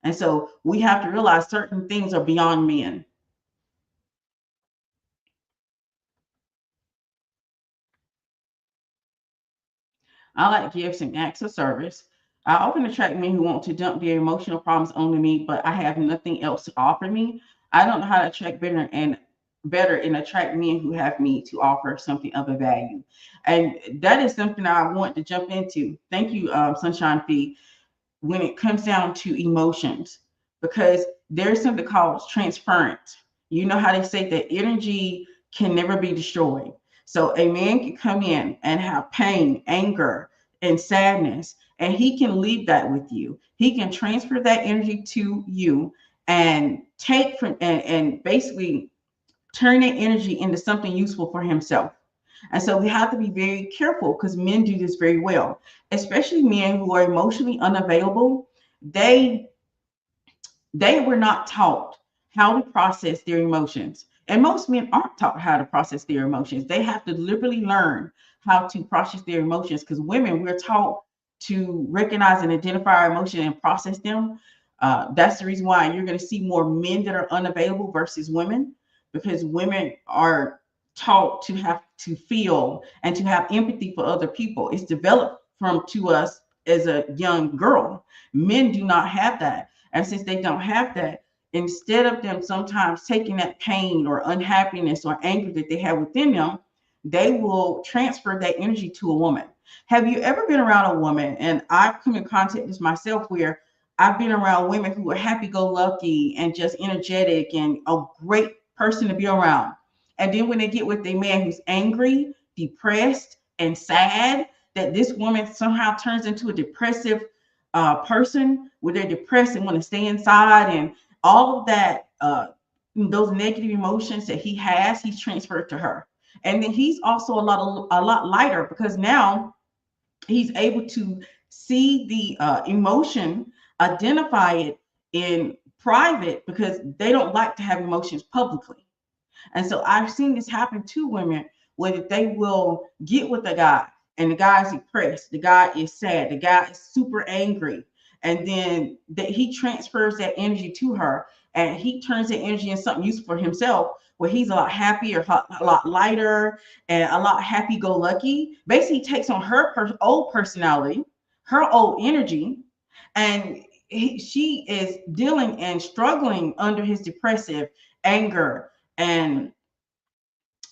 And so we have to realize certain things are beyond men. I like gifts and acts of service. I often attract men who want to dump their emotional problems onto me, but I have nothing else to offer me. I don't know how to attract better and attract men who have me to offer something of a value. And that is something I want to jump into. Thank you, Sunshine Fee. When it comes down to emotions, because there's something called transference. You know how they say that energy can never be destroyed. So a man can come in and have pain, anger, and sadness, and he can leave that with you. He can transfer that energy to you and take from and basically turn that energy into something useful for himself. And so we have to be very careful, because men do this very well, especially men who are emotionally unavailable. They they were not taught how to process their emotions. And most men aren't taught how to process their emotions. They have to deliberately learn how to process their emotions, because women, we're taught to recognize and identify our emotions and process them. That's the reason why you're going to see more men that are unavailable versus women, because women are taught to have to feel and to have empathy for other people. It's developed from to us as a young girl. Men do not have that. And since they don't have that, instead of them sometimes taking that pain or unhappiness or anger that they have within them, they will transfer that energy to a woman. Have you ever been around a woman? And I've come in contact with this myself, where I've been around women who are happy-go-lucky and just energetic and a great person to be around. And then when they get with a man who's angry, depressed, and sad, that this woman somehow turns into a depressive person, where they're depressed and want to stay inside, and all of that, those negative emotions that he has, he's transferred to her. And then he's also a lot lighter, because now he's able to see the emotion, identify it in private, because they don't like to have emotions publicly. And so I've seen this happen to women, where they will get with a guy, and the guy is depressed, the guy is sad, the guy is super angry, and then he transfers that energy to her, and he turns that energy into something useful for himself, where he's a lot happier, a lot lighter, and a lot happy-go-lucky. Basically, he takes on her old personality, her old energy, and she is dealing and struggling under his depressive anger and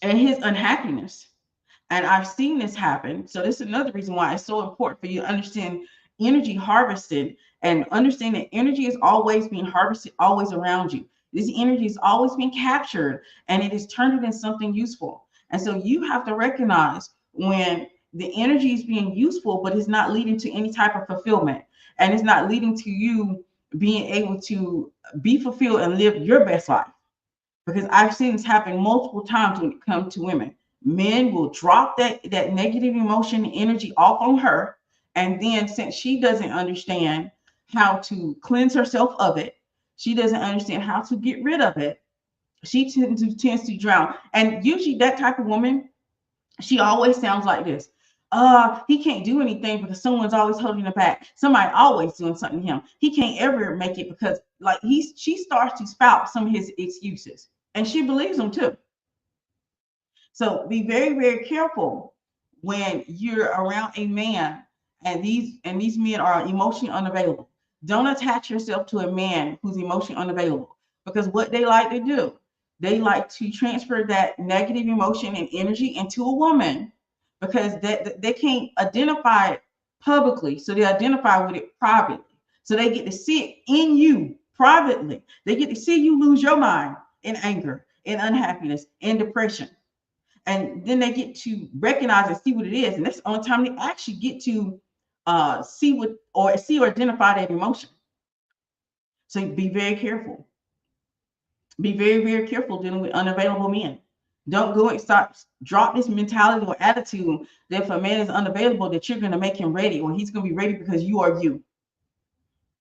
his unhappiness. And I've seen this happen. So this is another reason why it's so important for you to understand energy harvested, and understand that energy is always being harvested, always around you. This energy is always being captured, and it is turned into something useful. And so you have to recognize when the energy is being useful, but it's not leading to any type of fulfillment, and it's not leading to you being able to be fulfilled and live your best life. Because I've seen this happen multiple times when it comes to women. Men will drop that negative emotion and energy off on her, and then since she doesn't understand how to cleanse herself of it, she doesn't understand how to get rid of it, she tends to drown. And usually that type of woman, she always sounds like this. He can't do anything because someone's always holding him back. Somebody always doing something to him. He can't ever make it because she starts to spout some of his excuses, and she believes them too. So be very, very careful when you're around a man and these men are emotionally unavailable. Don't attach yourself to a man who's emotionally unavailable, because what they like to do, they like to transfer that negative emotion and energy into a woman, because they can't identify it publicly, so they identify with it privately. So they get to see it in you privately. They get to see you lose your mind in anger, in unhappiness, in depression. And then they get to recognize and see what it is, and that's the only time they actually get to see or identify that emotion. So be very careful. Be very, very careful dealing with unavailable men. Don't go and drop this mentality or attitude that if a man is unavailable, that you're going to make him ready, or he's going to be ready because you are you.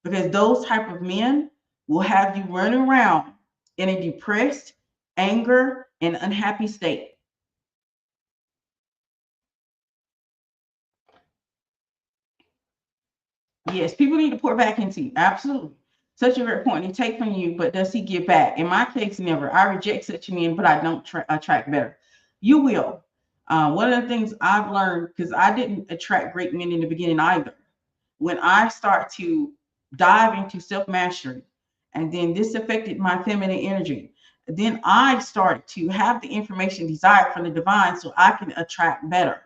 Because those type of men will have you running around in a depressed, anger, and unhappy state. Yes, people need to pour back into you. Absolutely. Such a great point. He take from you, but does he give back? In my case, never. I reject such men, but I don't attract better. You will. One of the things I've learned, because I didn't attract great men in the beginning either. When I start to dive into self-mastery, and then this affected my feminine energy, then I started to have the information desired from the divine so I can attract better.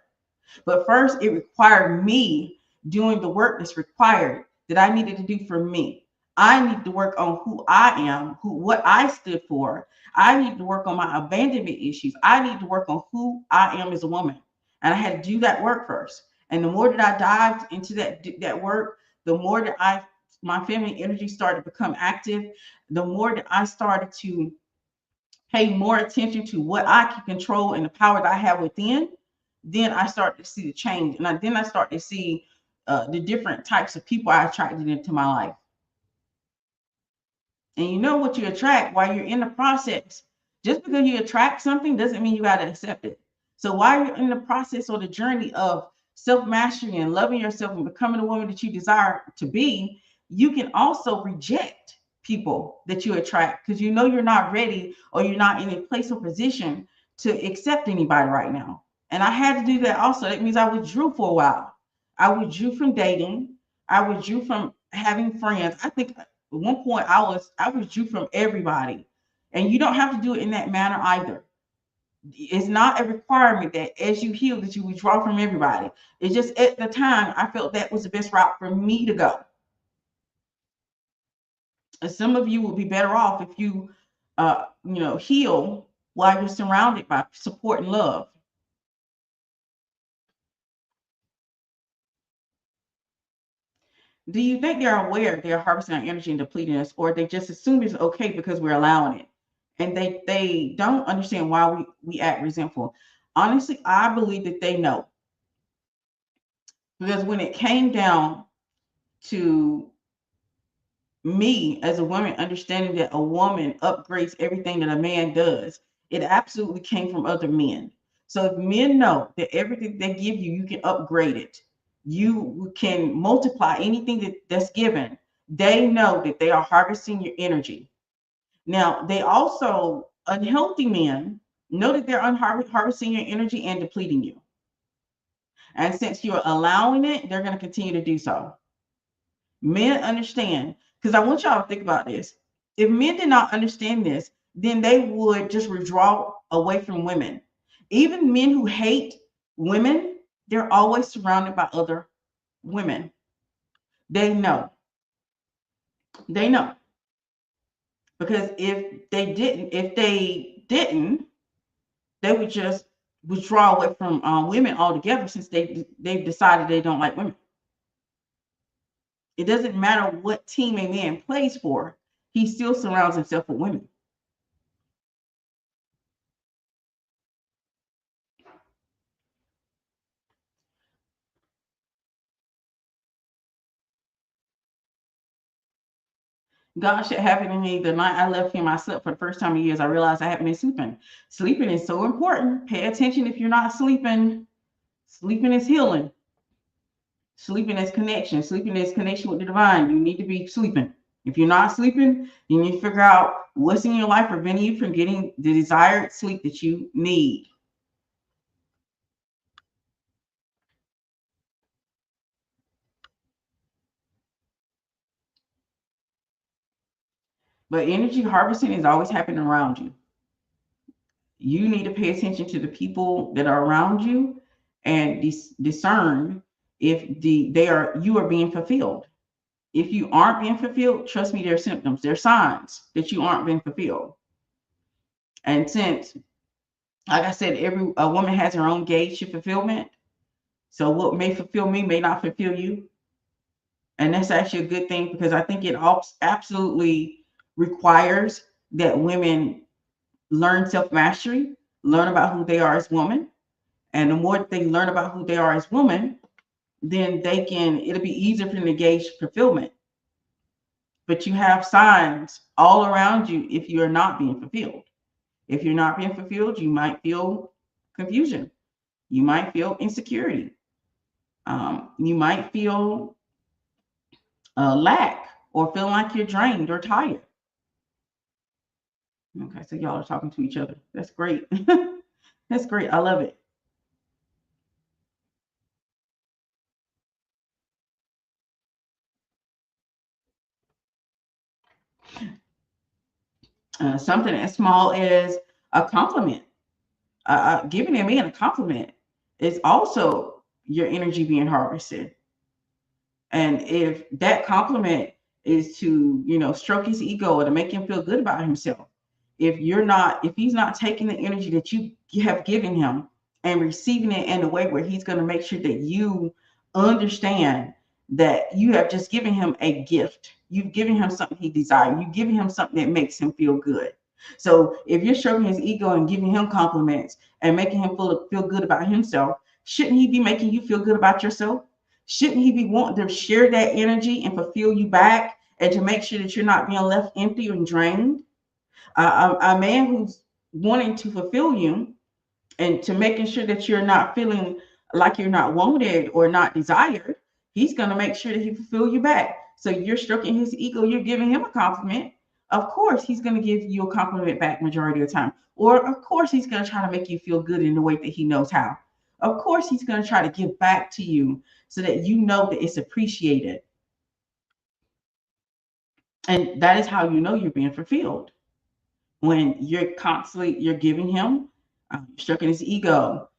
But first, it required me doing the work that's required that I needed to do for me. I need to work on who I am, what I stood for. I need to work on my abandonment issues. I need to work on who I am as a woman. And I had to do that work first. And the more that I dived into that work, the more that my feminine energy started to become active, the more that I started to pay more attention to what I can control and the power that I have within, then I start to see the change. And then I start to see the different types of people I attracted into my life. And you know what you attract while you're in the process. Just because you attract something doesn't mean you got to accept it. So while you're in the process or the journey of self-mastery and loving yourself and becoming the woman that you desire to be, you can also reject people that you attract, because you know you're not ready or you're not in a place or position to accept anybody right now. And I had to do that also. That means I withdrew for a while. I withdrew from dating. I withdrew from having friends. I think at one point I withdrew from everybody. And you don't have to do it in that manner either. It's not a requirement that as you heal that you withdraw from everybody. It's just at the time I felt that was the best route for me to go. And some of you will be better off if you, heal while you're surrounded by support and love. Do you think they're aware they're harvesting our energy and depleting us, or they just assume it's okay because we're allowing it? And they don't understand why we act resentful. Honestly, I believe that they know. Because when it came down to me as a woman understanding that a woman upgrades everything that a man does, it absolutely came from other men. So if men know that everything they give you, you can upgrade it, you can multiply anything that's given, they know that they are harvesting your energy. Now, they also, unhealthy men, know that they're harvesting your energy and depleting you. And since you're allowing it, they're going to continue to do so. Men understand, because I want y'all to think about this. If men did not understand this, then they would just withdraw away from women. Even men who hate women, they're always surrounded by other women. They know. They know. Because if they didn't, they would just withdraw away from women altogether since they've decided they don't like women. It doesn't matter what team a man plays for, he still surrounds himself with women. God should happen to me the night I left him. I slept for the first time in years. I realized I haven't been sleeping. Sleeping is so important. Pay attention if you're not sleeping. Sleeping is healing. Sleeping is connection. Sleeping is connection with the divine. You need to be sleeping. If you're not sleeping, you need to figure out what's in your life preventing you from getting the desired sleep that you need. But energy harvesting is always happening around you. You need to pay attention to the people that are around you and discern if you are being fulfilled. If you aren't being fulfilled, trust me, there are symptoms, there are signs that you aren't being fulfilled. And since, like I said, every a woman has her own gauge to fulfillment. So what may fulfill me may not fulfill you. And that's actually a good thing because I think it absolutely requires that women learn self-mastery, learn about who they are as women. And the more they learn about who they are as women, then it'll be easier for them to gauge fulfillment. But you have signs all around you if you're not being fulfilled. If you're not being fulfilled, you might feel confusion. You might feel insecurity. You might feel lack or feeling like you're drained or tired. Okay, so y'all are talking to each other. That's great. That's great. I love it. Something as small as a compliment. Giving a man a compliment is also your energy being harvested. And if that compliment is to, stroke his ego or to make him feel good about himself, if he's not taking the energy that you have given him and receiving it in a way where he's going to make sure that you understand that you have just given him a gift. You've given him something he desires. You've given him something that makes him feel good. So if you're stroking his ego and giving him compliments and making him feel good about himself, shouldn't he be making you feel good about yourself? Shouldn't he be wanting to share that energy and fulfill you back and to make sure that you're not being left empty and drained? A man who's wanting to fulfill you and to making sure that you're not feeling like you're not wanted or not desired, he's going to make sure that he fulfill you back. So you're stroking his ego, you're giving him a compliment. Of course, he's going to give you a compliment back majority of the time. Or of course, he's going to try to make you feel good in the way that he knows how. Of course, he's going to try to give back to you so that you know that it's appreciated. And that is how you know you're being fulfilled. When you're giving him Stroking his ego.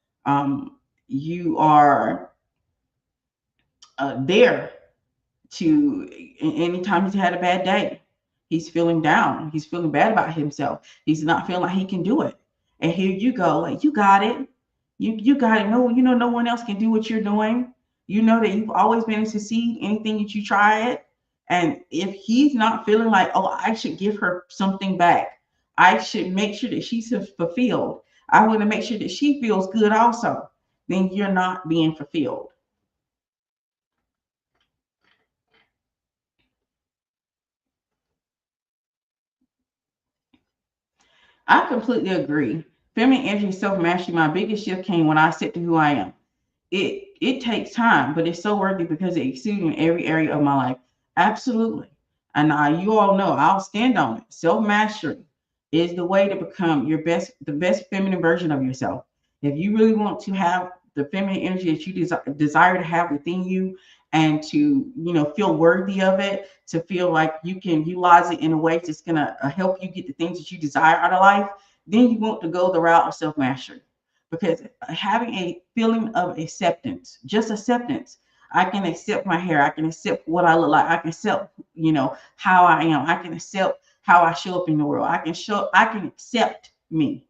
You are there to anytime he's had a bad day, he's feeling down, he's feeling bad about himself, he's not feeling like he can do it. And here you go, like, you got it. You got it. No, no one else can do what you're doing. You know that you've always been to succeed anything that you try it. And if he's not feeling like, oh, I should give her something back, I should make sure that she's fulfilled, I want to make sure that she feels good also, then you're not being fulfilled. I completely agree. Feminine energy self mastery, my biggest shift came when I accepted who I am. It takes time, but it's so worthy because it exceeds in every area of my life. Absolutely. And you all know I'll stand on it. Self mastery is the way to become the best feminine version of yourself. If you really want to have the feminine energy that you desire to have within you, and to feel worthy of it, to feel like you can utilize it in a way that's going to help you get the things that you desire out of life, then you want to go the route of self mastery. Because having a feeling of acceptance, just acceptance, I can accept my hair, I can accept what I look like, I can accept how I am, I can accept how I show up in the world, I can accept me.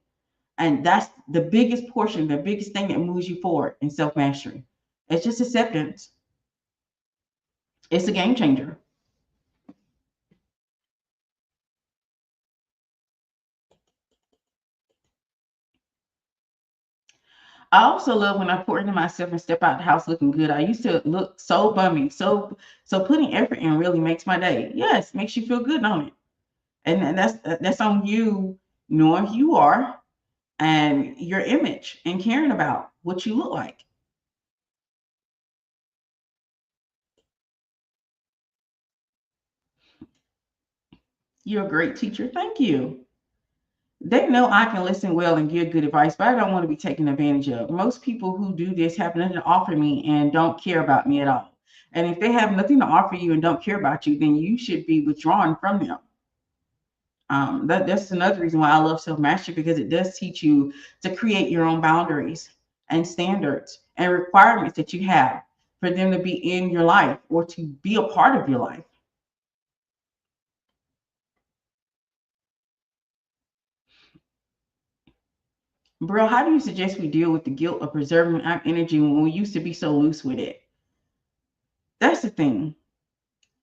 And that's the biggest portion, the biggest thing that moves you forward in self mastery. It's just acceptance. It's a game changer. I also love when I pour into myself and step out the house looking good. I used to look so bummy. So putting effort in really makes my day. Yes, makes you feel good on it. And that's on you knowing who you are and your image and caring about what you look like. You're a great teacher. Thank you. They know I can listen well and give good advice, but I don't want to be taken advantage of. Most people who do this have nothing to offer me and don't care about me at all. And if they have nothing to offer you and don't care about you, then you should be withdrawn from them. That's another reason why I love self mastery, because it does teach you to create your own boundaries and standards and requirements that you have for them to be in your life or to be a part of your life. Bro, how do you suggest we deal with the guilt of preserving our energy when we used to be so loose with it? That's the thing.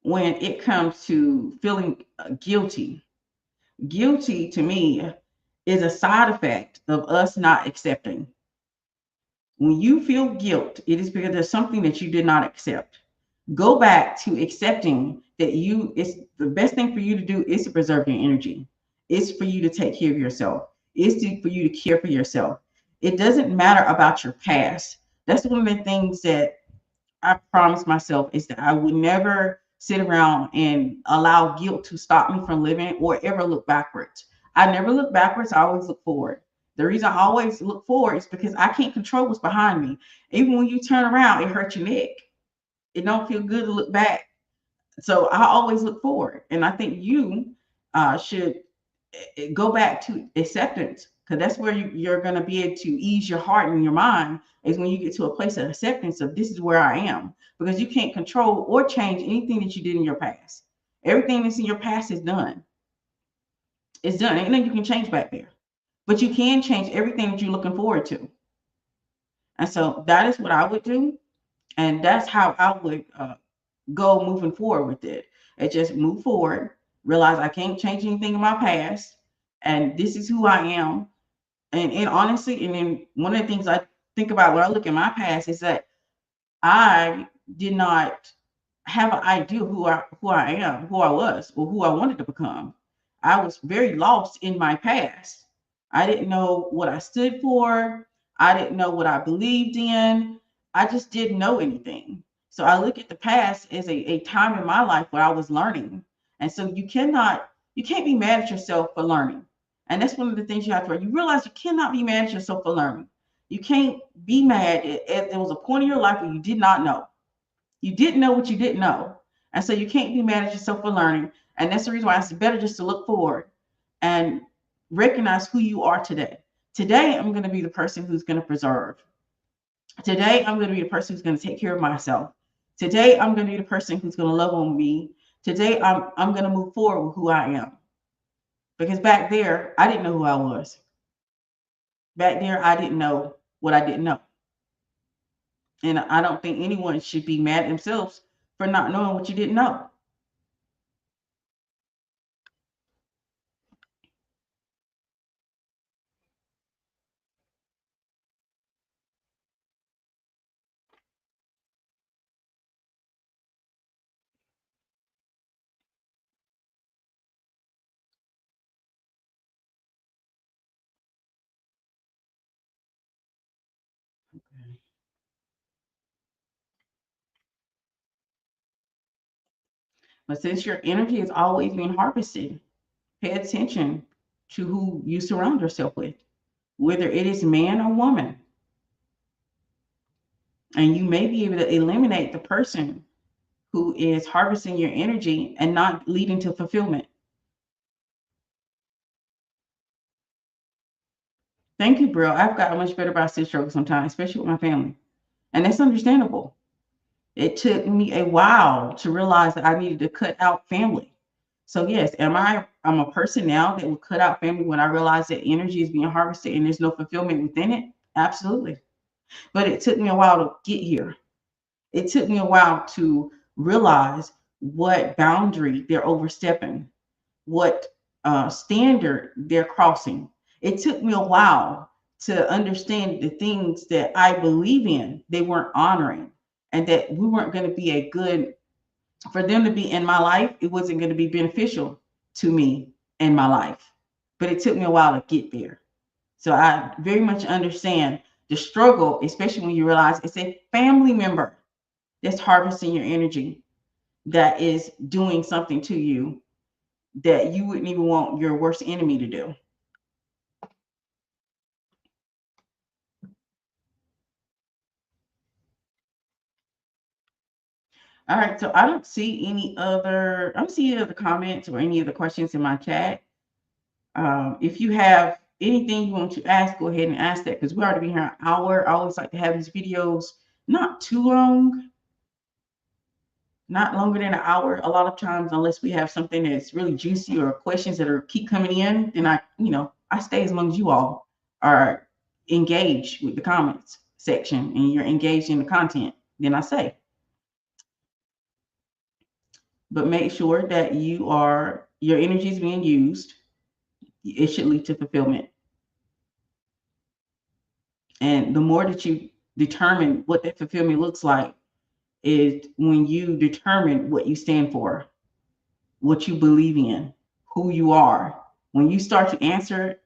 When it comes to feeling guilty, guilty to me is a side effect of us not accepting. When you feel guilt, it is because there's something that you did not accept. Go back to accepting that it's the best thing for you to do is to preserve your energy. It's for you to take care of yourself. For you to care for yourself. It doesn't matter about your past. That's one of the things that I promised myself, is that I would never sit around and allow guilt to stop me from living or ever look backwards. I never look backwards. I always look forward. The reason I always look forward is because I can't control what's behind me. Even when you turn around, it hurts your neck. It don't feel good to look back. So I always look forward. And I think you should go back to acceptance, because that's where you're going to be able to ease your heart and your mind, is when you get to a place of acceptance of, this is where I am, because you can't control or change anything that you did in your past. Everything that's in your past is done. It's done. Ain't nothing you can change back there, but you can change everything that you're looking forward to. And so that is what I would do, and that's how I would go moving forward with it. And just move forward, realize I can't change anything in my past, and this is who I am. And honestly, and then one of the things I think about when I look at my past is that I did not have an idea who I am, who I was, or who I wanted to become. I was very lost in my past. I didn't know what I stood for. I didn't know what I believed in. I just didn't know anything. So I look at the past as a time in my life where I was learning. And so you can't be mad at yourself for learning. And that's one of the things you have to you realize you cannot be mad at yourself for learning. You can't be mad at there was a point in your life where you did not know. You didn't know what you didn't know. And so you can't be mad at yourself for learning. And that's the reason why it's better just to look forward and recognize who you are today. Today, I'm going to be the person who's going to preserve. Today, I'm going to be the person who's going to take care of myself. Today, I'm going to be the person who's going to love on me. Today, I'm going to move forward with who I am. Because back there, I didn't know who I was. Back there, I didn't know what I didn't know. And I don't think anyone should be mad at themselves for not knowing what you didn't know. But since your energy is always being harvested, pay attention to who you surround yourself with, whether it is man or woman. And you may be able to eliminate the person who is harvesting your energy and not leading to fulfillment. Thank you, bro. I've gotten much better about this struggle sometimes, especially with my family. And that's understandable. It took me a while to realize that I needed to cut out family. So yes, I'm a person now that will cut out family when I realize that energy is being harvested and there's no fulfillment within it. Absolutely. But it took me a while to get here. It took me a while to realize what boundary they're overstepping, what standard they're crossing. It took me a while to understand the things that I believe in, they weren't honoring, and that we weren't going to be a good, for them to be in my life, it wasn't going to be beneficial to me in my life. But it took me a while to get there. So I very much understand the struggle, especially when you realize it's a family member that's harvesting your energy, that is doing something to you that you wouldn't even want your worst enemy to do. All right, so I don't see any other comments or any other questions in my chat. If you have anything you want to ask, go ahead and ask that, because we already been here an hour. I always like to have these videos not too long, not longer than an hour. A lot of times, unless we have something that's really juicy or questions that are keep coming in, then I stay as long as you all are engaged with the comments section and you're engaged in the content. Then I say, but make sure that your energy is being used. It should lead to fulfillment. And the more that you determine what that fulfillment looks like is when you determine what you stand for, what you believe in, who you are. When you start to answer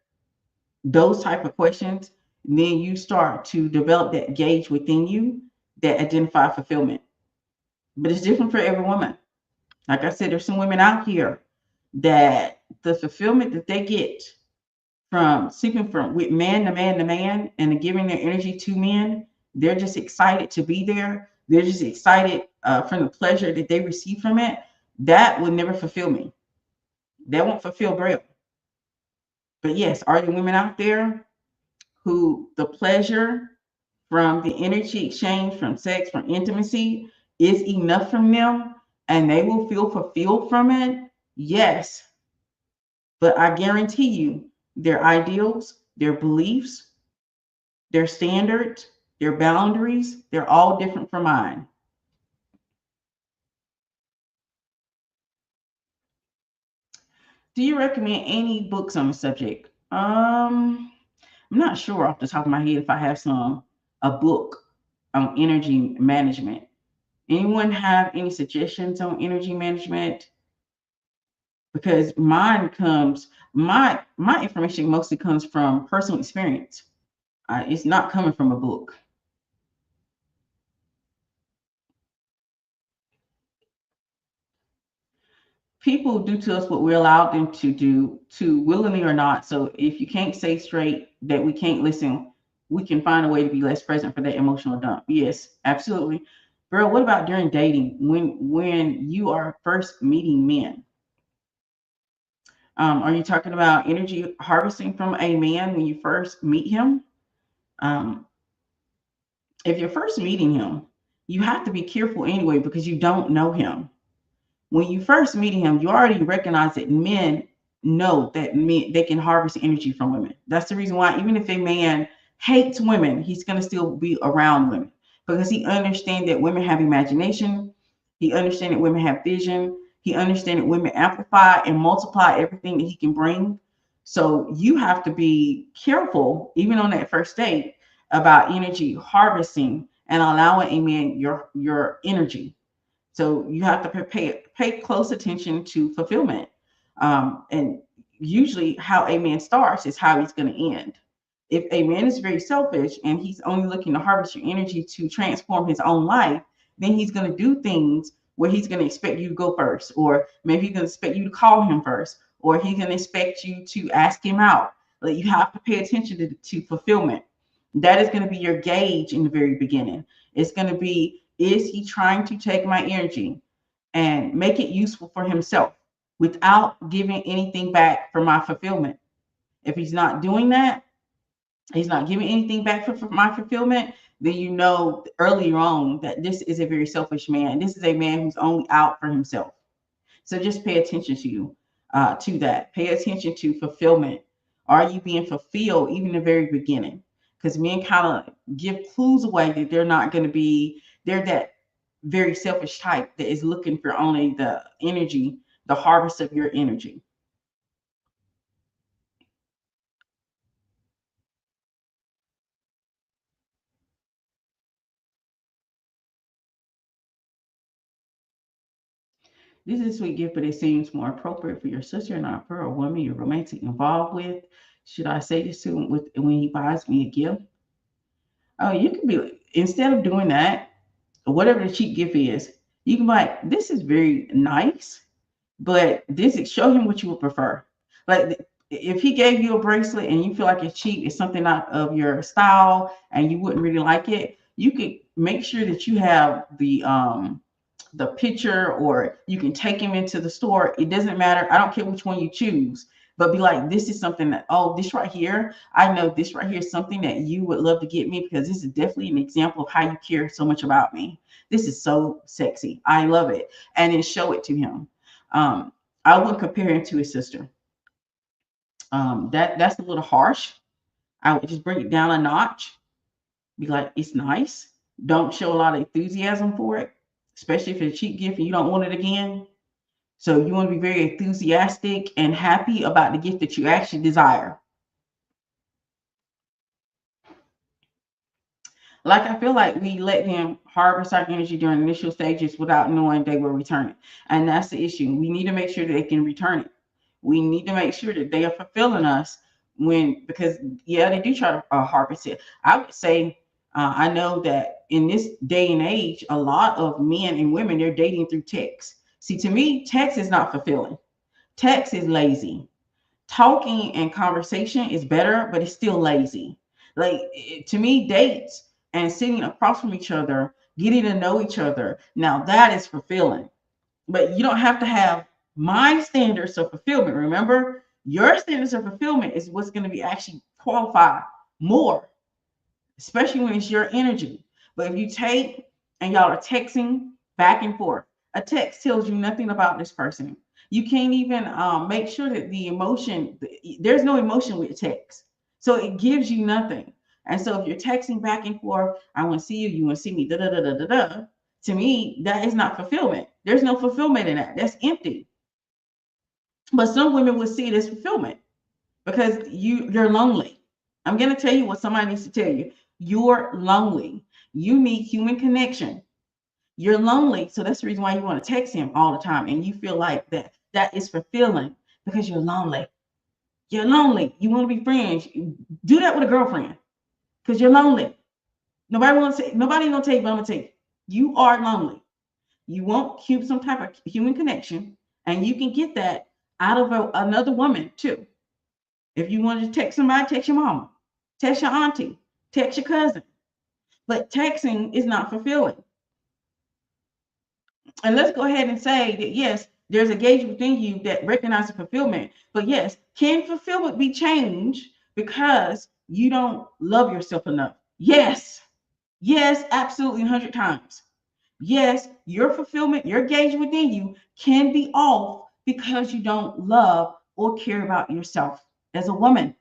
those type of questions, then you start to develop that gauge within you that identify fulfillment. But it's different for every woman. Like I said, there's some women out here that the fulfillment that they get from sleeping from with man to man to man and giving their energy to men, they're just excited to be there. They're just excited from the pleasure that they receive from it. That would never fulfill me. That won't fulfill Braille. But yes, are there women out there who the pleasure from the energy exchange, from sex, from intimacy is enough from them and they will feel fulfilled from it? Yes. But I guarantee you, their ideals, their beliefs, their standards, their boundaries, they're all different from mine. Do you recommend any books on the subject? I'm not sure off the top of my head if I have a book on energy management. Anyone have any suggestions on energy management? Because my information mostly comes from personal experience. It's not coming from a book. People do to us what we allow them to do, to willingly or not. So if you can't say straight that we can't listen, we can find a way to be less present for that emotional dump. Yes, absolutely. Girl, what about during dating when you are first meeting men? Are you talking about energy harvesting from a man when you first meet him? Um, if you're first meeting him, you have to be careful anyway because you don't know him. When you first meet him, you already recognize that men know that men they can harvest energy from women. That's the reason why even if a man hates women, he's gonna still be around women because he understands that women have imagination. He understands that women have vision. He understands that women amplify and multiply everything that he can bring. So you have to be careful, even on that first date, about energy harvesting and allowing a man your energy. So you have to pay close attention to fulfillment. And usually, how a man starts is how he's going to end. If a man is very selfish and he's only looking to harvest your energy to transform his own life, then he's going to do things where he's going to expect you to go first, or maybe he's going to expect you to call him first, or he's going to expect you to ask him out. Like you have to pay attention to fulfillment. That is going to be your gauge in the very beginning. It's going to be, is he trying to take my energy and make it useful for himself without giving anything back for my fulfillment? If he's not doing that, he's not giving anything back for my fulfillment, then you know earlier on that this is a very selfish man. This is a man who's only out for himself. So just pay attention to that. Pay attention to fulfillment. Are you being fulfilled even in the very beginning? Because men kind of give clues away that they're not going to be. They're that very selfish type that is looking for only the energy, the harvest of your energy. This is a sweet gift, but it seems more appropriate for your sister, not for a woman you're romantically involved with. Should I say this to him when he buys me a gift? Oh, you can be, instead of doing that, whatever the cheap gift is, you can be like, this is very nice, but this is, show him what you would prefer. Like if he gave you a bracelet and you feel like it's cheap, it's something not of your style, and you wouldn't really like it, you could make sure that you have the picture, or you can take him into the store. It doesn't matter. I don't care which one you choose, but be like, this is something that, oh, this right here, I know this right here is something that you would love to get me because this is definitely an example of how you care so much about me. This is so sexy. I love it. And then show it to him. I wouldn't compare him to his sister. That's a little harsh. I would just bring it down a notch. Be like, it's nice. Don't show a lot of enthusiasm for it, especially if it's a cheap gift and you don't want it again. So you want to be very enthusiastic and happy about the gift that you actually desire. Like I feel like we let them harvest our energy during initial stages without knowing they will return it. And that's the issue. We need to make sure that they can return it. We need to make sure that they are fulfilling us because yeah, they do try to harvest it. I would say, I know that in this day and age, a lot of men and women, they're dating through text. See, to me, text is not fulfilling. Text is lazy. Talking and conversation is better, but it's still lazy. Like to me, dates and sitting across from each other, getting to know each other, now that is fulfilling. But you don't have to have my standards of fulfillment. Remember, your standards of fulfillment is what's going to be actually qualified more, especially when it's your energy. But if you take and y'all are texting back and forth, a text tells you nothing about this person. You can't even make sure that the emotion, there's no emotion with text. So it gives you nothing. And so if you're texting back and forth, I want to see you, you want to see me, da da da da da da. To me, that is not fulfillment. There's no fulfillment in that. That's empty. But some women would see it as fulfillment because you're lonely. I'm going to tell you what somebody needs to tell you. You're lonely. You need human connection. You're lonely. So that's the reason why you want to text him all the time. And you feel like that is fulfilling because you're lonely. You're lonely. You want to be friends. Do that with a girlfriend because you're lonely. Nobody gonna tell you, but I'm gonna tell you. You are lonely. You want some type of human connection, and you can get that out of another woman too. If you want to text somebody, text your mama, text your auntie, text your cousin. But texting is not fulfilling. And let's go ahead and say that yes, there's a gauge within you that recognizes fulfillment. But yes, can fulfillment be changed because you don't love yourself enough? Yes. Yes, absolutely 100 times. Yes, your fulfillment, your gauge within you can be off because you don't love or care about yourself as a woman.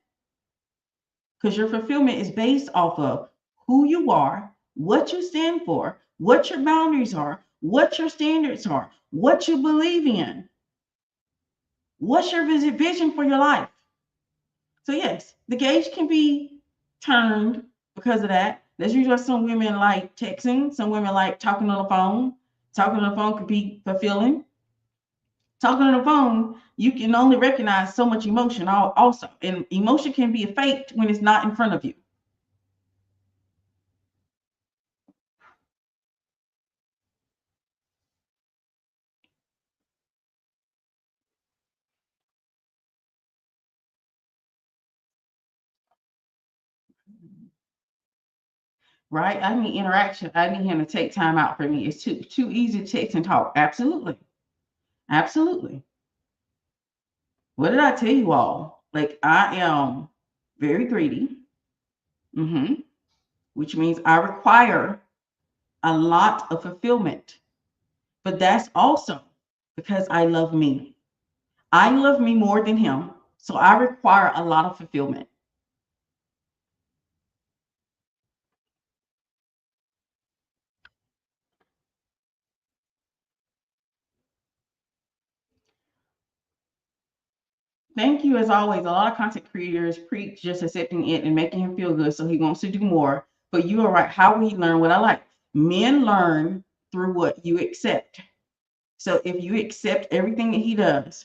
Because your fulfillment is based off of who you are, what you stand for, what your boundaries are, what your standards are, what you believe in, what's your vision for your life. So yes, the gauge can be turned because of that. That's usually why some women like texting, some women like talking on the phone. Talking on the phone could be fulfilling. Talking on the phone, you can only recognize so much emotion also. And emotion can be faked when it's not in front of you. Right? I need interaction. I need him to take time out for me. It's too easy to text and talk. Absolutely. Absolutely. What did I tell you all? Like I am very greedy. Which means I require a lot of fulfillment. But that's also because I love me. I love me more than him. So I require a lot of fulfillment. Thank you, as always. A lot of content creators preach just accepting it and making him feel good, so he wants to do more. But you are right. How will he learn what I like? Men learn through what you accept. So if you accept everything that he does,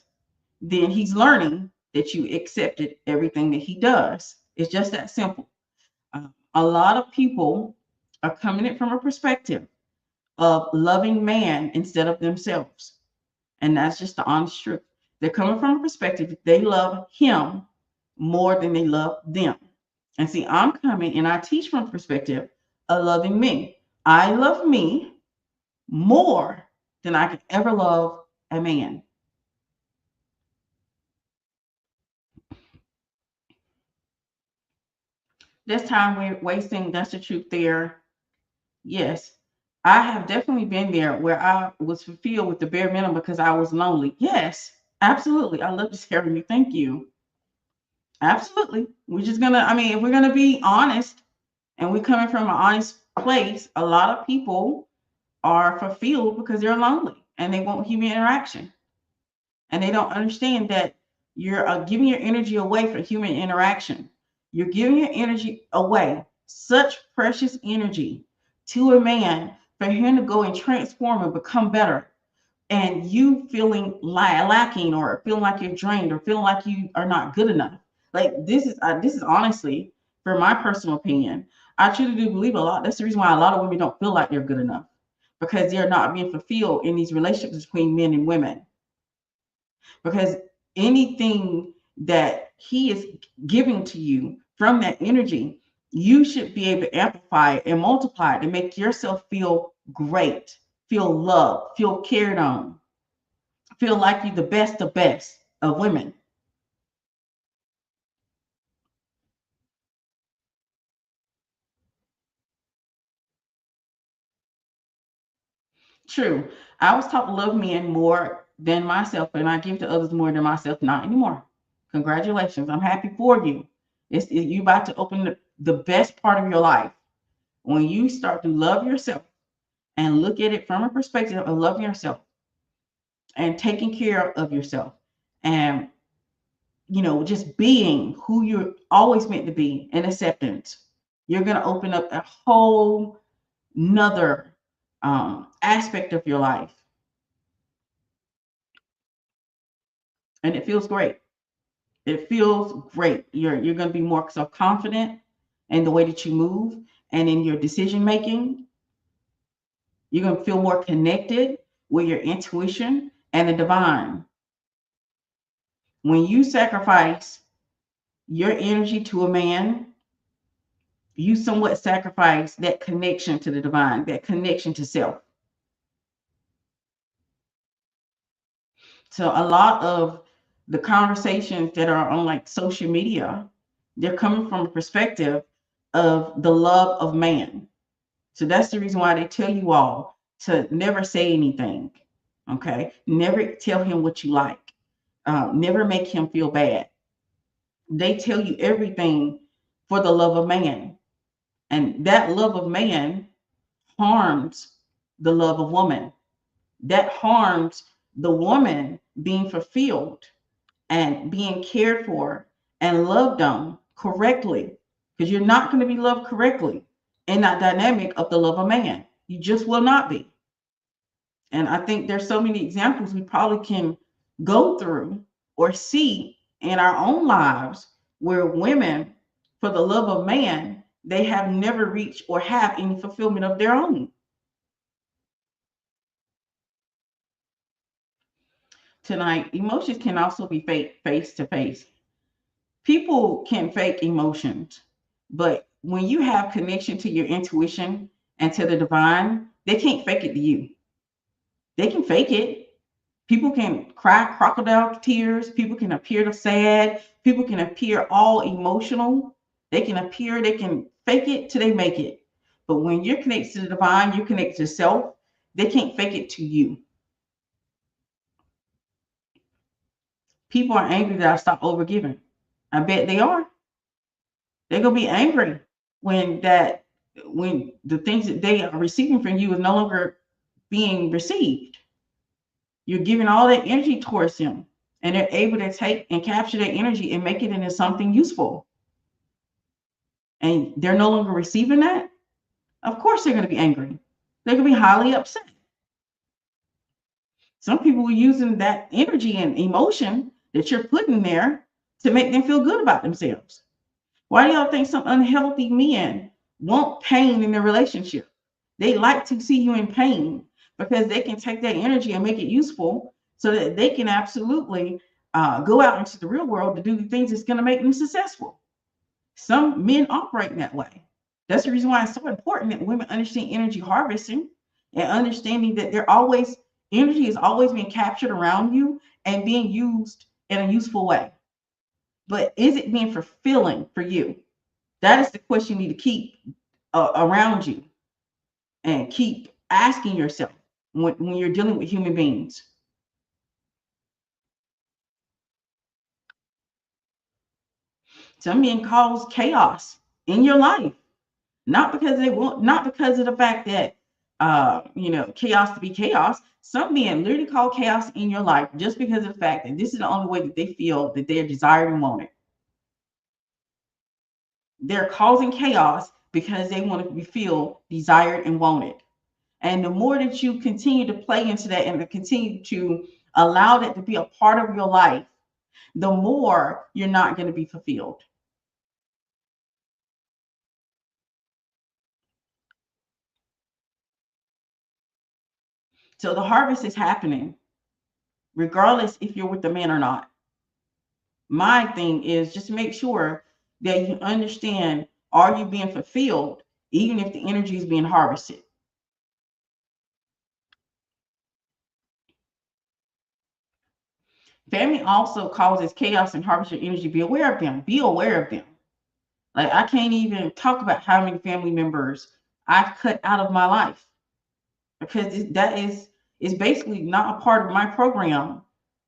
then he's learning that you accepted everything that he does. It's just that simple. A lot of people are coming in from a perspective of loving man instead of themselves. And that's just the honest truth. They're coming from a perspective they love him more than they love them. And see, I'm coming and I teach from a perspective of loving me. I love me more than I could ever love a man. This time we're wasting, that's the truth there. Yes. I have definitely been there where I was fulfilled with the bare minimum because I was lonely. Yes, absolutely. I love this hearing you. Thank you. Absolutely. We're just gonna, I mean, if we're gonna be honest and we're coming from an honest place, a lot of people are fulfilled because they're lonely and they want human interaction. And they don't understand that you're giving your energy away for human interaction. You're giving your energy away, such precious energy to a man for him to go and transform and become better. And you feeling lacking or feeling like you're drained or feeling like you are not good enough. Like this is honestly, for my personal opinion, I truly do believe a lot. That's the reason why a lot of women don't feel like they're good enough because they're not being fulfilled in these relationships between men and women because anything that he is giving to you from that energy, you should be able to amplify it and multiply it and make yourself feel great, feel loved, feel cared on, feel like you're the best of women. True. I was taught to love men more than myself, and I give to others more than myself. Not anymore. Congratulations. I'm happy for you. You about to open the best part of your life when you start to love yourself and look at it from a perspective of loving yourself and taking care of yourself and just being who you're always meant to be and acceptance. You're going to open up a whole nother aspect of your life, and it feels great. It feels great. You're going to be more self-confident in the way that you move and in your decision making. You're going to feel more connected with your intuition and the divine. When you sacrifice your energy to a man, you somewhat sacrifice that connection to the divine, that connection to self. So a lot of the conversations that are on like social media, they're coming from a perspective of the love of man. So that's the reason why they tell you all to never say anything. Okay. Never tell him what you like. Never make him feel bad. They tell you everything for the love of man. And that love of man harms the love of woman. That harms the woman being fulfilled and being cared for and loved on correctly. Because you're not going to be loved correctly in that dynamic of the love of man. You just will not be. And I think there's so many examples we probably can go through or see in our own lives where women, for the love of man, they have never reached or have any fulfillment of their own. Tonight, emotions can also be fake face to face. People can fake emotions, but when you have connection to your intuition and to the divine, they can't fake it to you. They can fake it. People can cry crocodile tears. People can appear sad. People can appear all emotional. They can appear, they can fake it till they make it. But when you're connected to the divine, you connect to yourself, they can't fake it to you. People are angry that I stopped overgiving. I bet they are. They're gonna be angry when that when the things that they are receiving from you is no longer being received. You're giving all that energy towards them, and they're able to take and capture that energy and make it into something useful. And they're no longer receiving that. Of course, they're going to be angry. They're going to be highly upset. Some people are using that energy and emotion that you're putting there to make them feel good about themselves. Why do y'all think some unhealthy men want pain in their relationship? They like to see you in pain because they can take that energy and make it useful so that they can absolutely go out into the real world to do the things that's going to make them successful. Some men operate that way. That's the reason why it's so important that women understand energy harvesting and understanding that they're always energy is always being captured around you and being used in a useful way. But is it being fulfilling for you? That is the question you need to keep around you and keep asking yourself when you're dealing with human beings. Some men cause chaos in your life, not because they want, not because of the fact that chaos to be chaos. Some men literally call chaos in your life just because of the fact that this is the only way that they feel that they're desired and wanted. They're causing chaos because they want to feel desired and wanted. And the more that you continue to play into that and to continue to allow that to be a part of your life, the more you're not going to be fulfilled. So the harvest is happening, regardless if you're with the man or not. My thing is just make sure that you understand, are you being fulfilled, even if the energy is being harvested? Family also causes chaos and harvest your energy. Be aware of them. Be aware of them. Like I can't even talk about how many family members I've cut out of my life because that is basically not a part of my program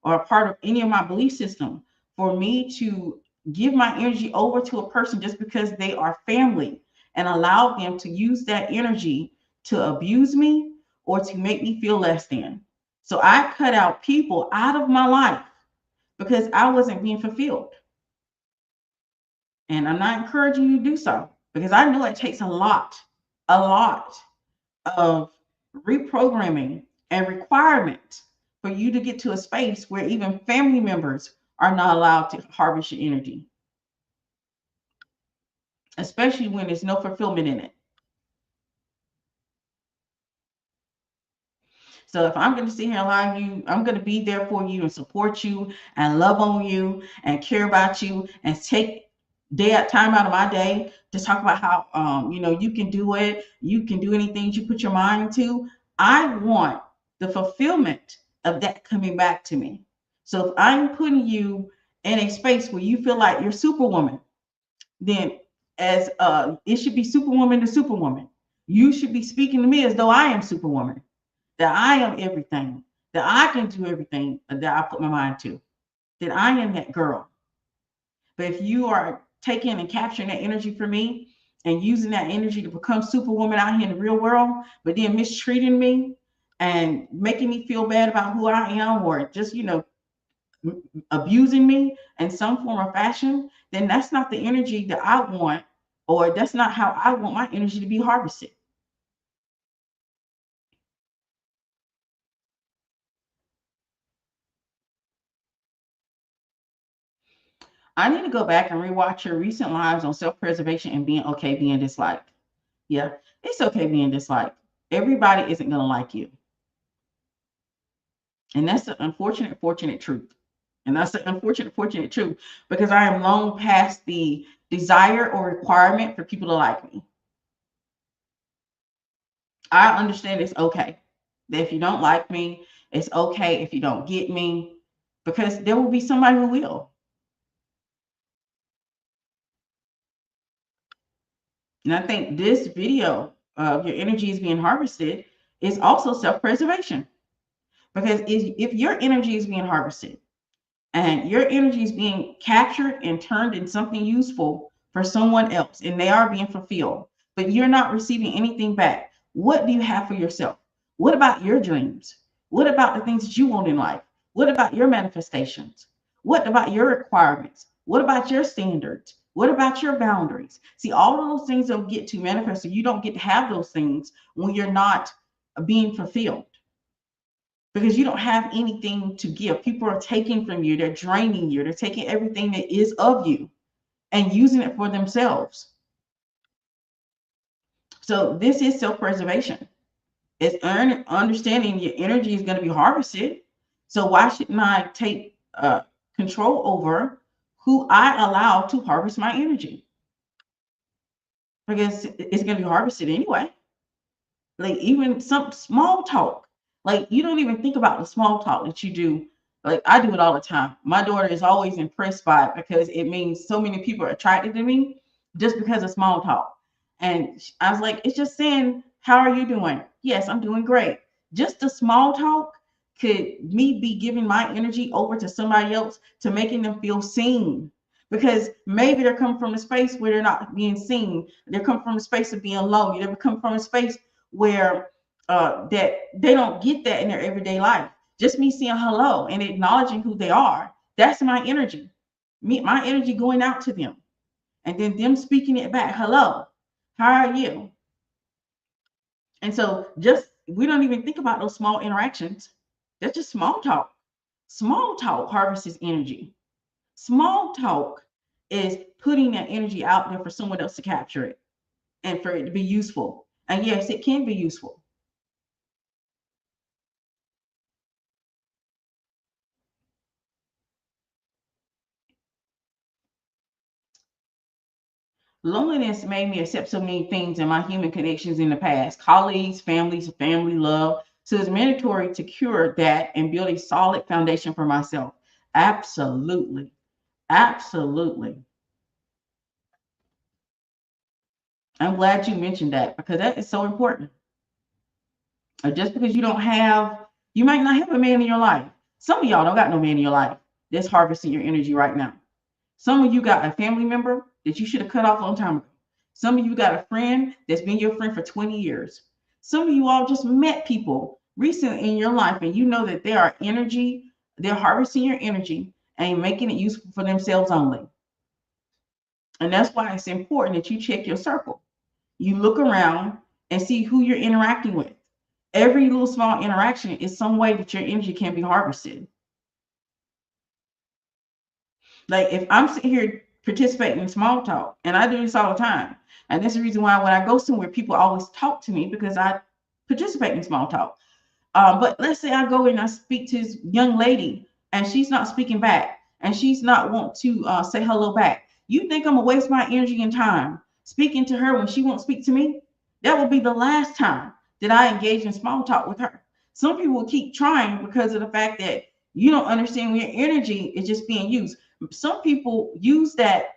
or a part of any of my belief system for me to give my energy over to a person just because they are family and allow them to use that energy to abuse me or to make me feel less than. So I cut out people out of my life because I wasn't being fulfilled. And I'm not encouraging you to do so because I know it takes a lot of reprogramming and requirement for you to get to a space where even family members are not allowed to harvest your energy, especially when there's no fulfillment in it. So if I'm going to sit here and allow you, I'm going to be there for you and support you and love on you and care about you and take time out of my day to talk about how you can do it, you can do anything you put your mind to. I want the fulfillment of that coming back to me. So if I'm putting you in a space where you feel like you're superwoman, then as it should be superwoman to superwoman. You should be speaking to me as though I am superwoman, that I am everything, that I can do everything that I put my mind to, that I am that girl. But if you are taking and capturing that energy from me and using that energy to become superwoman out here in the real world, but then mistreating me and making me feel bad about who I am, or just, abusing me in some form or fashion, then that's not the energy that I want, or that's not how I want my energy to be harvested. I need to go back and rewatch your recent lives on self-preservation and being okay being disliked. Yeah, it's okay being disliked. Everybody isn't going to like you. And that's the unfortunate, fortunate truth. And that's the unfortunate, fortunate truth, because I am long past the desire or requirement for people to like me. I understand it's okay that if you don't like me, it's okay if you don't get me, because there will be somebody who will. And I think this video of your energy is being harvested is also self-preservation, because if your energy is being harvested and your energy is being captured and turned in something useful for someone else, and they are being fulfilled, but you're not receiving anything back, what do you have for yourself? What about your dreams? What about the things that you want in life? What about your manifestations? What about your requirements? What about your standards? What about your boundaries? See, all of those things don't get to manifest, so you don't get to have those things when you're not being fulfilled, because you don't have anything to give. People are taking from you, they're draining you, they're taking everything that is of you and using it for themselves. So this is self-preservation. It's understanding your energy is going to be harvested. So why shouldn't I take control over who I allow to harvest my energy? Because it's going to be harvested anyway. Like even some small talk, like you don't even think about the small talk that you do. Like I do it all the time. My daughter is always impressed by it because it means so many people are attracted to me just because of small talk. And I was like, it's just saying, how are you doing? Yes, I'm doing great. Just the small talk could me be giving my energy over to somebody else to making them feel seen, because maybe they're coming from a space where they're not being seen. They're coming from a space of being lonely. They're coming from a space where that they don't get that in their everyday life. Just me saying hello and acknowledging who they are, that's my energy. My energy going out to them, and then them speaking it back. Hello, how are you? And so just we don't even think about those small interactions. That's just small talk. Small talk harvests energy. Small talk is putting that energy out there for someone else to capture it and for it to be useful. And yes, it can be useful. Loneliness made me accept so many things in my human connections in the past, colleagues, families, family, love. So it's mandatory to cure that and build a solid foundation for myself. Absolutely. Absolutely. I'm glad you mentioned that, because that is so important. Just because you might not have a man in your life. Some of y'all don't got no man in your life that's harvesting your energy right now. Some of you got a family member that you should have cut off a long time ago. Some of you got a friend that's been your friend for 20 years. Some of you all just met people recently in your life, and you know that they are energy, they're harvesting your energy and making it useful for themselves only. And that's why it's important that you check your circle. You look around and see who you're interacting with. Every little small interaction is some way that your energy can be harvested. Like if I'm sitting here participating in small talk, and I do this all the time, and this is the reason why when I go somewhere, people always talk to me, because I participate in small talk. But let's say I go and I speak to this young lady, and she's not speaking back, and she's not want to say hello back. You think I'm gonna waste my energy and time speaking to her when she won't speak to me? That will be the last time that I engage in small talk with her. Some people will keep trying because of the fact that You don't understand your energy is just being used. Some people use that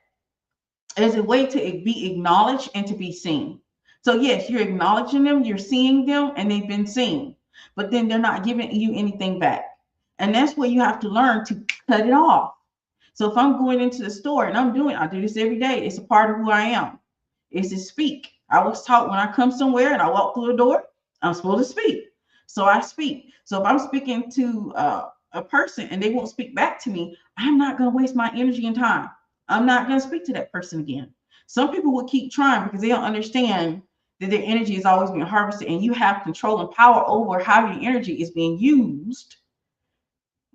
as a way to be acknowledged and to be seen. So yes, you're acknowledging them, you're seeing them, and they've been seen, but then they're not giving you anything back. And that's where you have to learn to cut it off. So if I'm going into the store and I do this every day. It's a part of who I am. Is to speak. I was taught when I come somewhere and I walk through the door, I'm supposed to speak. So I speak. So if I'm speaking to a person and they won't speak back to me, I'm not going to waste my energy and time. I'm not going to speak to that person again. Some people will keep trying because they don't understand that their energy is always being harvested, and you have control and power over how your energy is being used.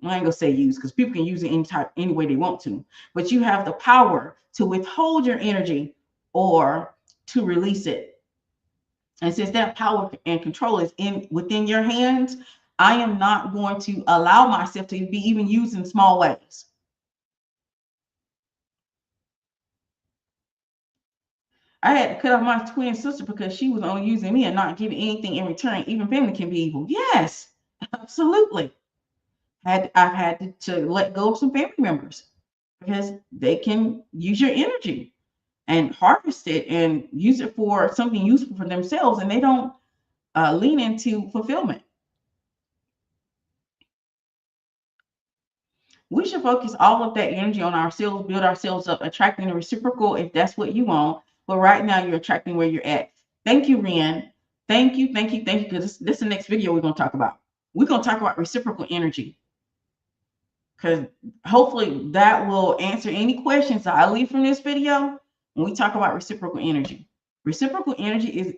I ain't gonna say use because people can use it any way they want to, but you have the power to withhold your energy or to release it. And since that power and control is within your hands, I am not going to allow myself to be even used in small ways. I had to cut off my twin sister because she was only using me and not giving anything in return. Even family can be evil. Yes, absolutely. I've had to let go of some family members because they can use your energy and harvest it and use it for something useful for themselves, and they don't lean into fulfillment. We should focus all of that energy on ourselves, build ourselves up, attracting the reciprocal if that's what you want. But right now, you're attracting where you're at. Thank you, Ren. Thank you, thank you, thank you. Because this is the next video we're going to talk about. We're going to talk about reciprocal energy, because hopefully that will answer any questions that I leave from this video when we talk about reciprocal energy. Reciprocal energy is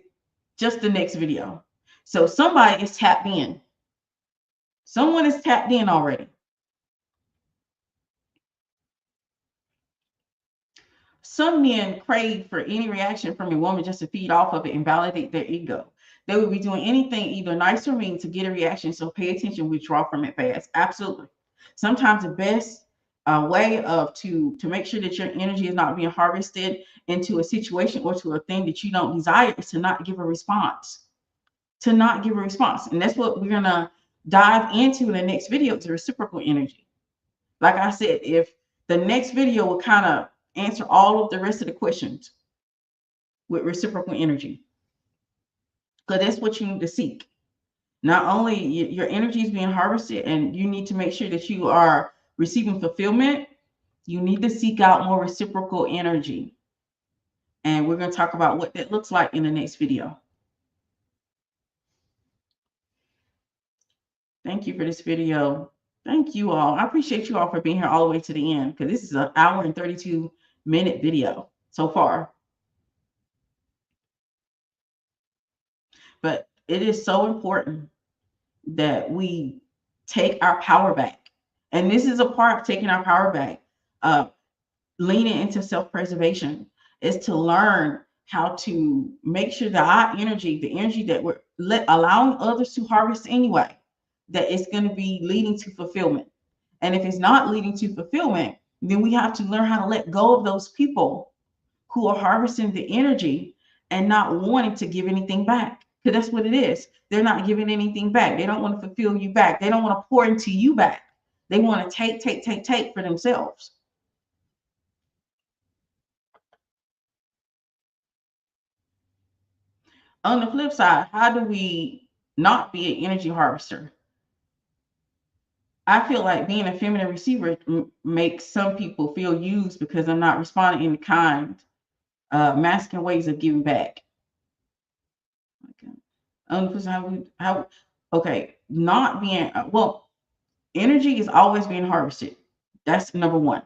just the next video. So somebody is tapped in. Someone is tapped in already. Some men crave for any reaction from a woman just to feed off of it and validate their ego. They would be doing anything, either nice or mean, to get a reaction. So pay attention, withdraw from it fast. Absolutely. Sometimes the best way to make sure that your energy is not being harvested into a situation or to a thing that you don't desire is to not give a response. To not give a response. And that's what we're going to dive into in the next video, is reciprocal energy. Like I said, if the next video will kind of answer all of the rest of the questions with reciprocal energy, because that's what you need to seek. Not only your energy is being harvested and you need to make sure that you are receiving fulfillment, you need to seek out more reciprocal energy. And we're going to talk about what that looks like in the next video. Thank you for this video. Thank you all. I appreciate you all for being here all the way to the end, because this is an hour and 32-minute video so far. But it is so important that we take our power back. And this is a part of taking our power back. Leaning into self-preservation is to learn how to make sure that our energy, the energy that we're allowing others to harvest anyway, that it's going to be leading to fulfillment. And if it's not leading to fulfillment, then we have to learn how to let go of those people who are harvesting the energy and not wanting to give anything back. Because that's what it is. They're not giving anything back. They don't want to fulfill you back. They don't want to pour into you back. They want to take for themselves. On the flip side, how do we not be an energy harvester? I feel like being a feminine receiver makes some people feel used because I'm not responding in kind, masculine ways of giving back. Okay. Okay, not being, well, energy is always being harvested. That's number one.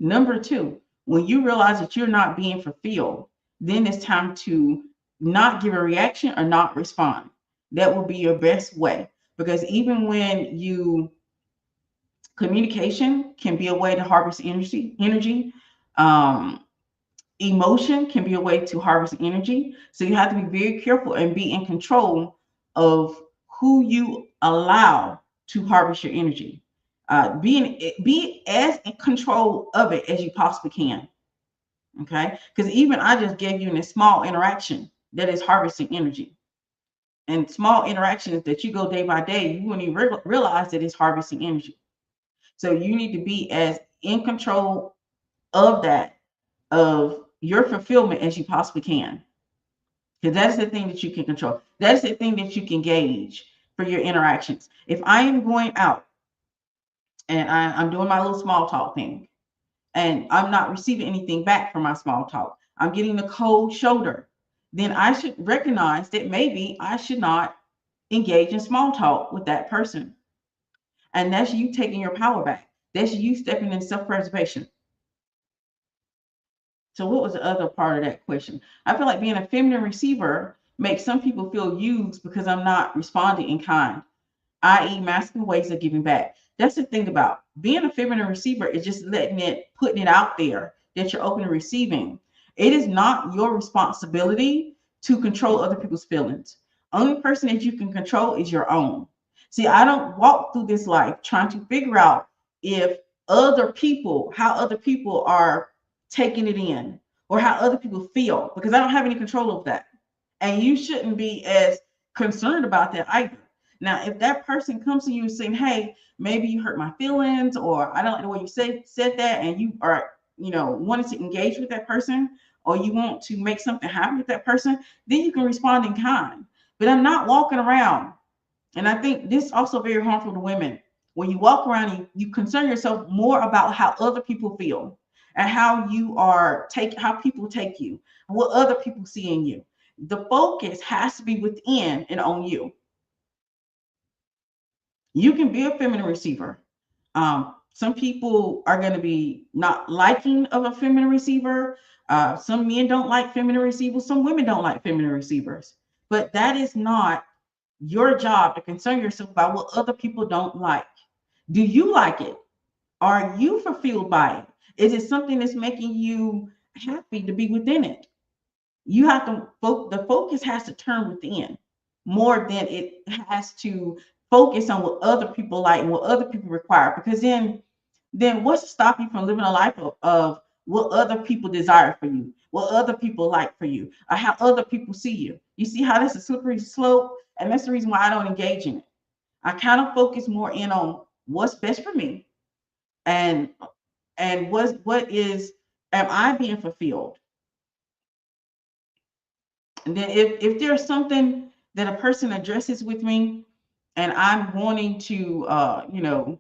Number two, when you realize that you're not being fulfilled, then it's time to not give a reaction or not respond. That will be your best way, because even when communication can be a way to harvest energy. Emotion can be a way to harvest energy. So you have to be very careful and be in control of who you allow to harvest your energy. Be as in control of it as you possibly can. Okay, because even I just gave you a small interaction that is harvesting energy, and small interactions that you go day by day, you wouldn't even realize that it's harvesting energy. So you need to be as in control of that, of your fulfillment as you possibly can. Because that's the thing that you can control. That's the thing that you can gauge for your interactions. If I am going out and I'm doing my little small talk thing and I'm not receiving anything back from my small talk, I'm getting the cold shoulder, then I should recognize that maybe I should not engage in small talk with that person. And that's you taking your power back. That's you stepping in self-preservation. So what was the other part of that question? I feel like being a feminine receiver makes some people feel used because I'm not responding in kind, i.e., masculine ways of giving back. That's the thing about being a feminine receiver is just putting it out there that you're open to receiving. It is not your responsibility to control other people's feelings. Only person that you can control is your own. See, I don't walk through this life trying to figure out if how other people are taking it in or how other people feel, because I don't have any control of that. And you shouldn't be as concerned about that either. Now, if that person comes to you saying, hey, maybe you hurt my feelings, or I don't like the way you said that, and you are, wanting to engage with that person, or you want to make something happen with that person, then you can respond in kind. But I'm not walking around. And I think this is also very harmful to women. When you walk around, you concern yourself more about how other people feel and how people take you, what other people see in you. The focus has to be within and on you. You can be a feminine receiver. Some people are going to be not liking of a feminine receiver. Some men don't like feminine receivers. Some women don't like feminine receivers. But that is not your job to concern yourself about what other people don't like. Do you like it? Are you fulfilled by it? Is it something that's making you happy to be within it? You have to the focus has to turn within more than it has to focus on what other people like and what other people require, because then what's stopping you from living a life of what other people desire for you, what other people like for you, or how other people see you? You see how that's a slippery slope? And that's the reason why I don't engage in it. I kind of focus more in on what's best for me, and what is, am I being fulfilled? And then if there's something that a person addresses with me and I'm wanting to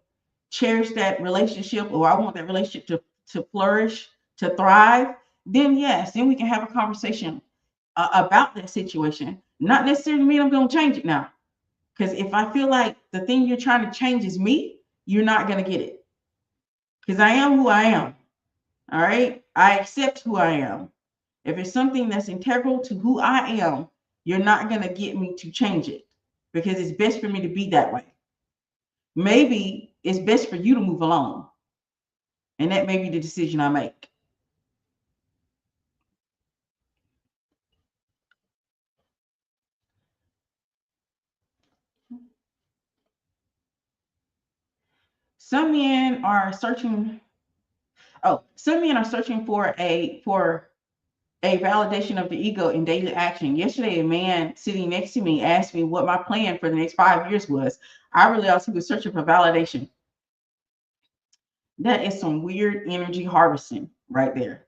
cherish that relationship, or I want that relationship to flourish, to thrive, then yes, then we can have a conversation about that situation. Not necessarily mean I'm going to change it now. Because if I feel like the thing you're trying to change is me, you're not going to get it. Because I am who I am. All right. I accept who I am. If it's something that's integral to who I am, you're not going to get me to change it, because it's best for me to be that way. Maybe it's best for you to move along. And that may be the decision I make. Some men are searching. Oh, some men are searching for a validation of the ego in daily action. Yesterday, a man sitting next to me asked me what my plan for the next 5 years was. I realized he was searching for validation. That is some weird energy harvesting right there.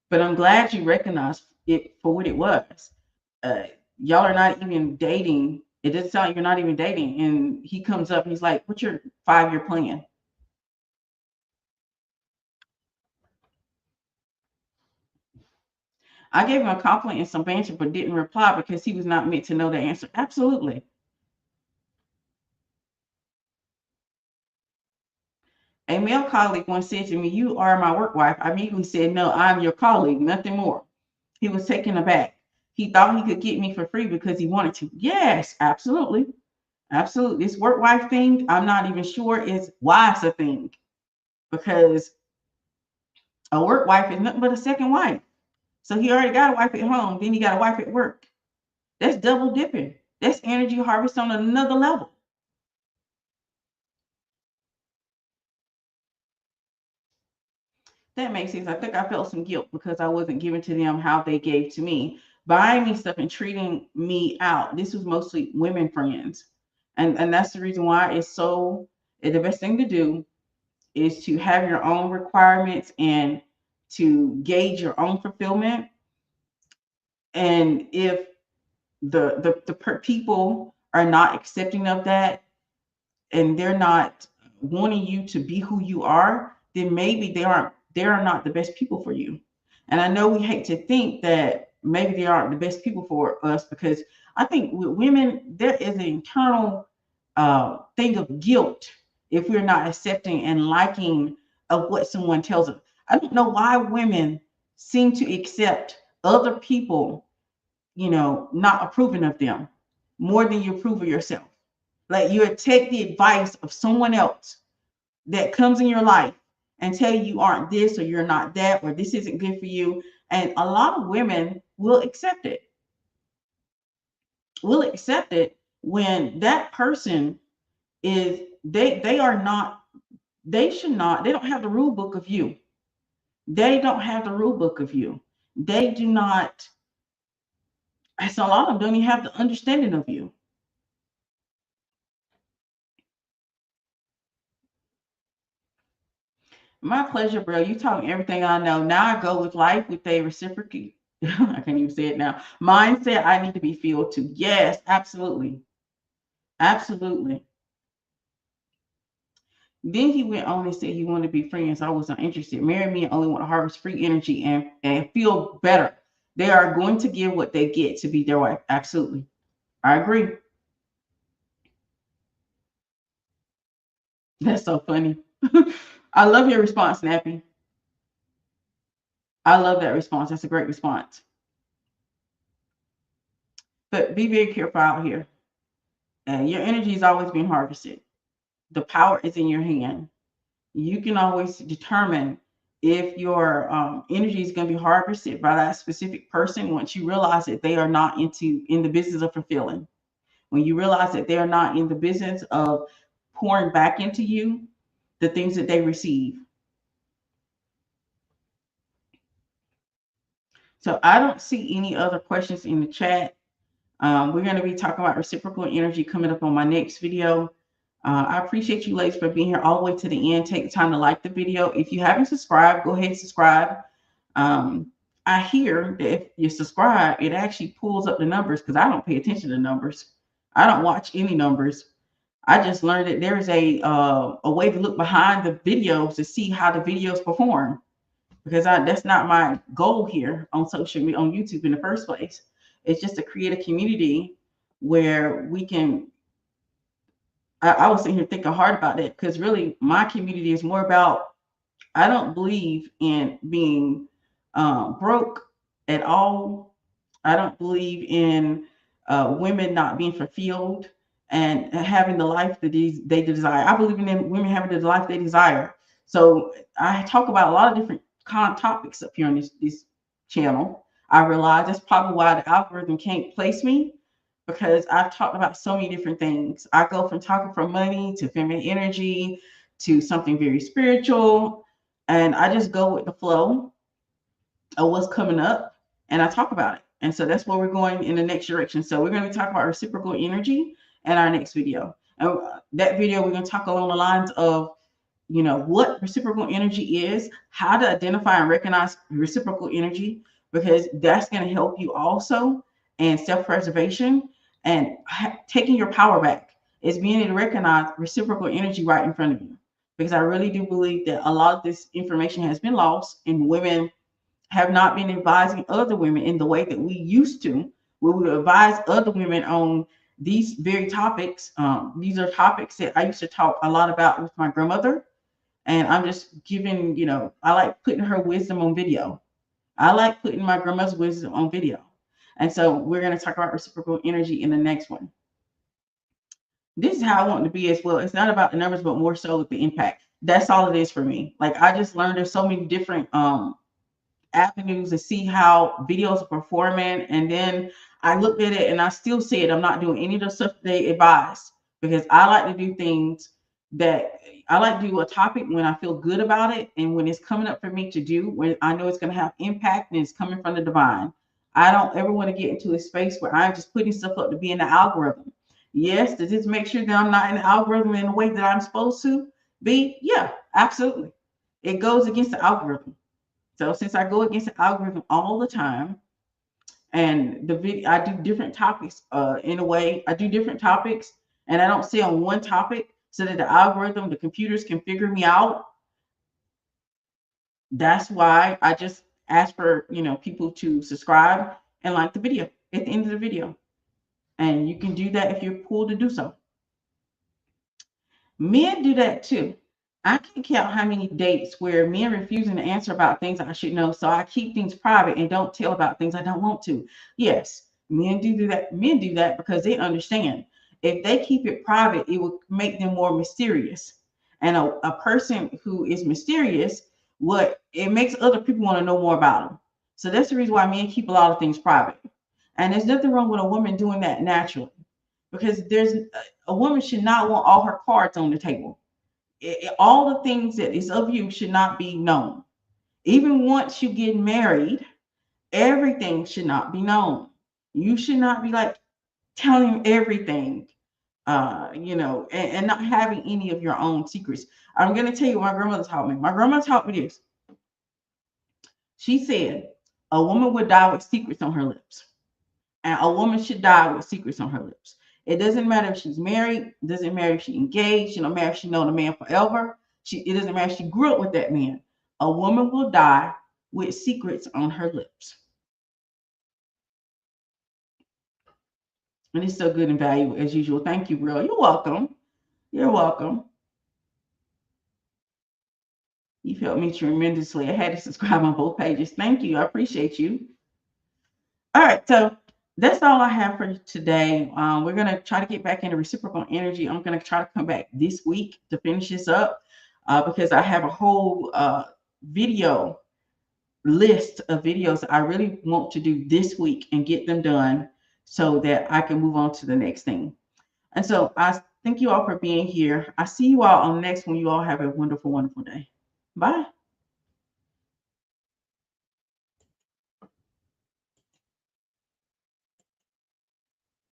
But I'm glad you recognized it for what it was. Uh, y'all are not even dating. It doesn't sound like you're not even dating. And he comes up and he's like, what's your 5-year plan? I gave him a compliment and some banter, but didn't reply because he was not meant to know the answer. Absolutely. A male colleague once said to me, you are my work wife. I immediately said, no, I'm your colleague, nothing more. He was taken aback. He thought he could get me for free because he wanted to. Yes, absolutely. Absolutely. This work wife thing, I'm not even sure is why it's a thing, because a work wife is nothing but a second wife. So he already got a wife at home, then he got a wife at work. That's double dipping. That's energy harvest on another level. That makes sense. I think I felt some guilt because I wasn't giving to them how they gave to me, buying me stuff and treating me out. This was mostly women friends. And that's the reason why it's the best thing to do is to have your own requirements and to gauge your own fulfillment. And if people are not accepting of that, and they're not wanting you to be who you are, then maybe they are not the best people for you. And I know we hate to think that maybe they aren't the best people for us, because I think with women there is an internal thing of guilt if we're not accepting and liking of what someone tells us. I don't know why women seem to accept other people, not approving of them more than you approve of yourself. Like, you take the advice of someone else that comes in your life and tell you aren't this, or you're not that, or this isn't good for you. And a lot of women will accept it. Will accept it when that person is they are not, they should not, they don't have the rule book of you. They don't have the rule book of you. They do not, so a lot of them don't even have the understanding of you. My pleasure, bro. You taught me everything I know. Now I go with life with a reciprocate. I can't even say it now. Mindset. I need to be filled too. Yes, absolutely. Absolutely. Then he went on and said he wanted to be friends. I wasn't interested. Marry me and only want to harvest free energy and feel better. They are going to give what they get to be their wife. Absolutely. I agree. That's so funny. I love your response, Snappy. I love that response. That's a great response. But be very careful out here. And your energy is always being harvested. The power is in your hand. You can always determine if your energy is going to be harvested by that specific person once you realize that they are not in the business of fulfilling. When you realize that they are not in the business of pouring back into you the things that they receive. So I don't see any other questions in the chat. We're going to be talking about reciprocal energy coming up on my next video. I appreciate you ladies for being here all the way to the end. Take the time to like the video. If you haven't subscribed, go ahead and subscribe. I hear that if you subscribe, it actually pulls up the numbers, because I don't pay attention to numbers. I don't watch any numbers. I just learned that there is a way to look behind the videos to see how the videos perform, because that's not my goal here on social media, on YouTube in the first place. It's just to create a community where we can. I was sitting here thinking hard about it, because really my community is more about, I don't believe in being broke at all. I don't believe in women not being fulfilled and having the life that they desire. I believe in women having the life they desire. So I talk about a lot of different topics up here on this channel. I realize that's probably why the algorithm can't place me, because I've talked about so many different things. I go from talking from money to feminine energy to something very spiritual, and I just go with the flow of what's coming up, and I talk about it. And so that's where we're going in the next direction. So we're going to be talking about reciprocal energy in our next video. And that video, we're going to talk along the lines of, what reciprocal energy is, how to identify and recognize reciprocal energy, because that's going to help you also in self-preservation and taking your power back. Is being able to recognize reciprocal energy right in front of you. Because I really do believe that a lot of this information has been lost, and women have not been advising other women in the way that we used to, where we would advise other women on these very topics. These are topics that I used to talk a lot about with my grandmother. And I'm just giving, I like putting her wisdom on video. I like putting my grandma's wisdom on video. And so we're going to talk about reciprocal energy in the next one. This is how I want to be as well. It's not about the numbers, but more so with the impact. That's all it is for me. Like, I just learned there's so many different avenues to see how videos are performing, and then I looked at it and I still said I'm not doing any of the stuff they advise, because I like to do things that I like to do a topic when I feel good about it, and when it's coming up for me to do, when I know it's going to have impact and it's coming from the divine. I don't ever want to get into a space where I'm just putting stuff up to be in the algorithm. Yes, does this make sure that I'm not in the algorithm in the way that I'm supposed to? B, yeah, absolutely. It goes against the algorithm. So since I go against the algorithm all the time, and the video, I do different topics. In a way, I do different topics, and I don't stay on one topic so that the algorithm, the computers can figure me out. That's why I just ask for people to subscribe and like the video at the end of the video, and you can do that if you're pulled to do so. Men do that too. I can count how many dates where men refusing to answer about things I should know, so I keep things private and don't tell about things I don't want to. Yes, men do that. Men do that because they understand if they keep it private, it will make them more mysterious. And a person who is mysterious, what it makes other people want to know more about them. So that's the reason why men keep a lot of things private. And there's nothing wrong with a woman doing that naturally, because there's a woman should not want all her cards on the table. All the things that is of you should not be known. Even once you get married, everything should not be known. You should not be like telling everything, and not having any of your own secrets. I'm going to tell you what my grandmother taught me. My grandmother taught me this. She said, a woman would die with secrets on her lips. And a woman should die with secrets on her lips. It doesn't matter if she's married. It doesn't matter if she's engaged. It don't matter if she known a man forever. It doesn't matter if she grew up with that man. A woman will die with secrets on her lips. And it's so good and valuable as usual. Thank you, girl. You're welcome. You're welcome. You've helped me tremendously. I had to subscribe on both pages. Thank you. I appreciate you. All right, so that's all I have for today. We're going to try to get back into reciprocal energy. I'm going to try to come back this week to finish this up because I have a whole video list of videos I really want to do this week and get them done so that I can move on to the next thing. And so I thank you all for being here. I see you all on the next one. You all have a wonderful, wonderful day. Bye.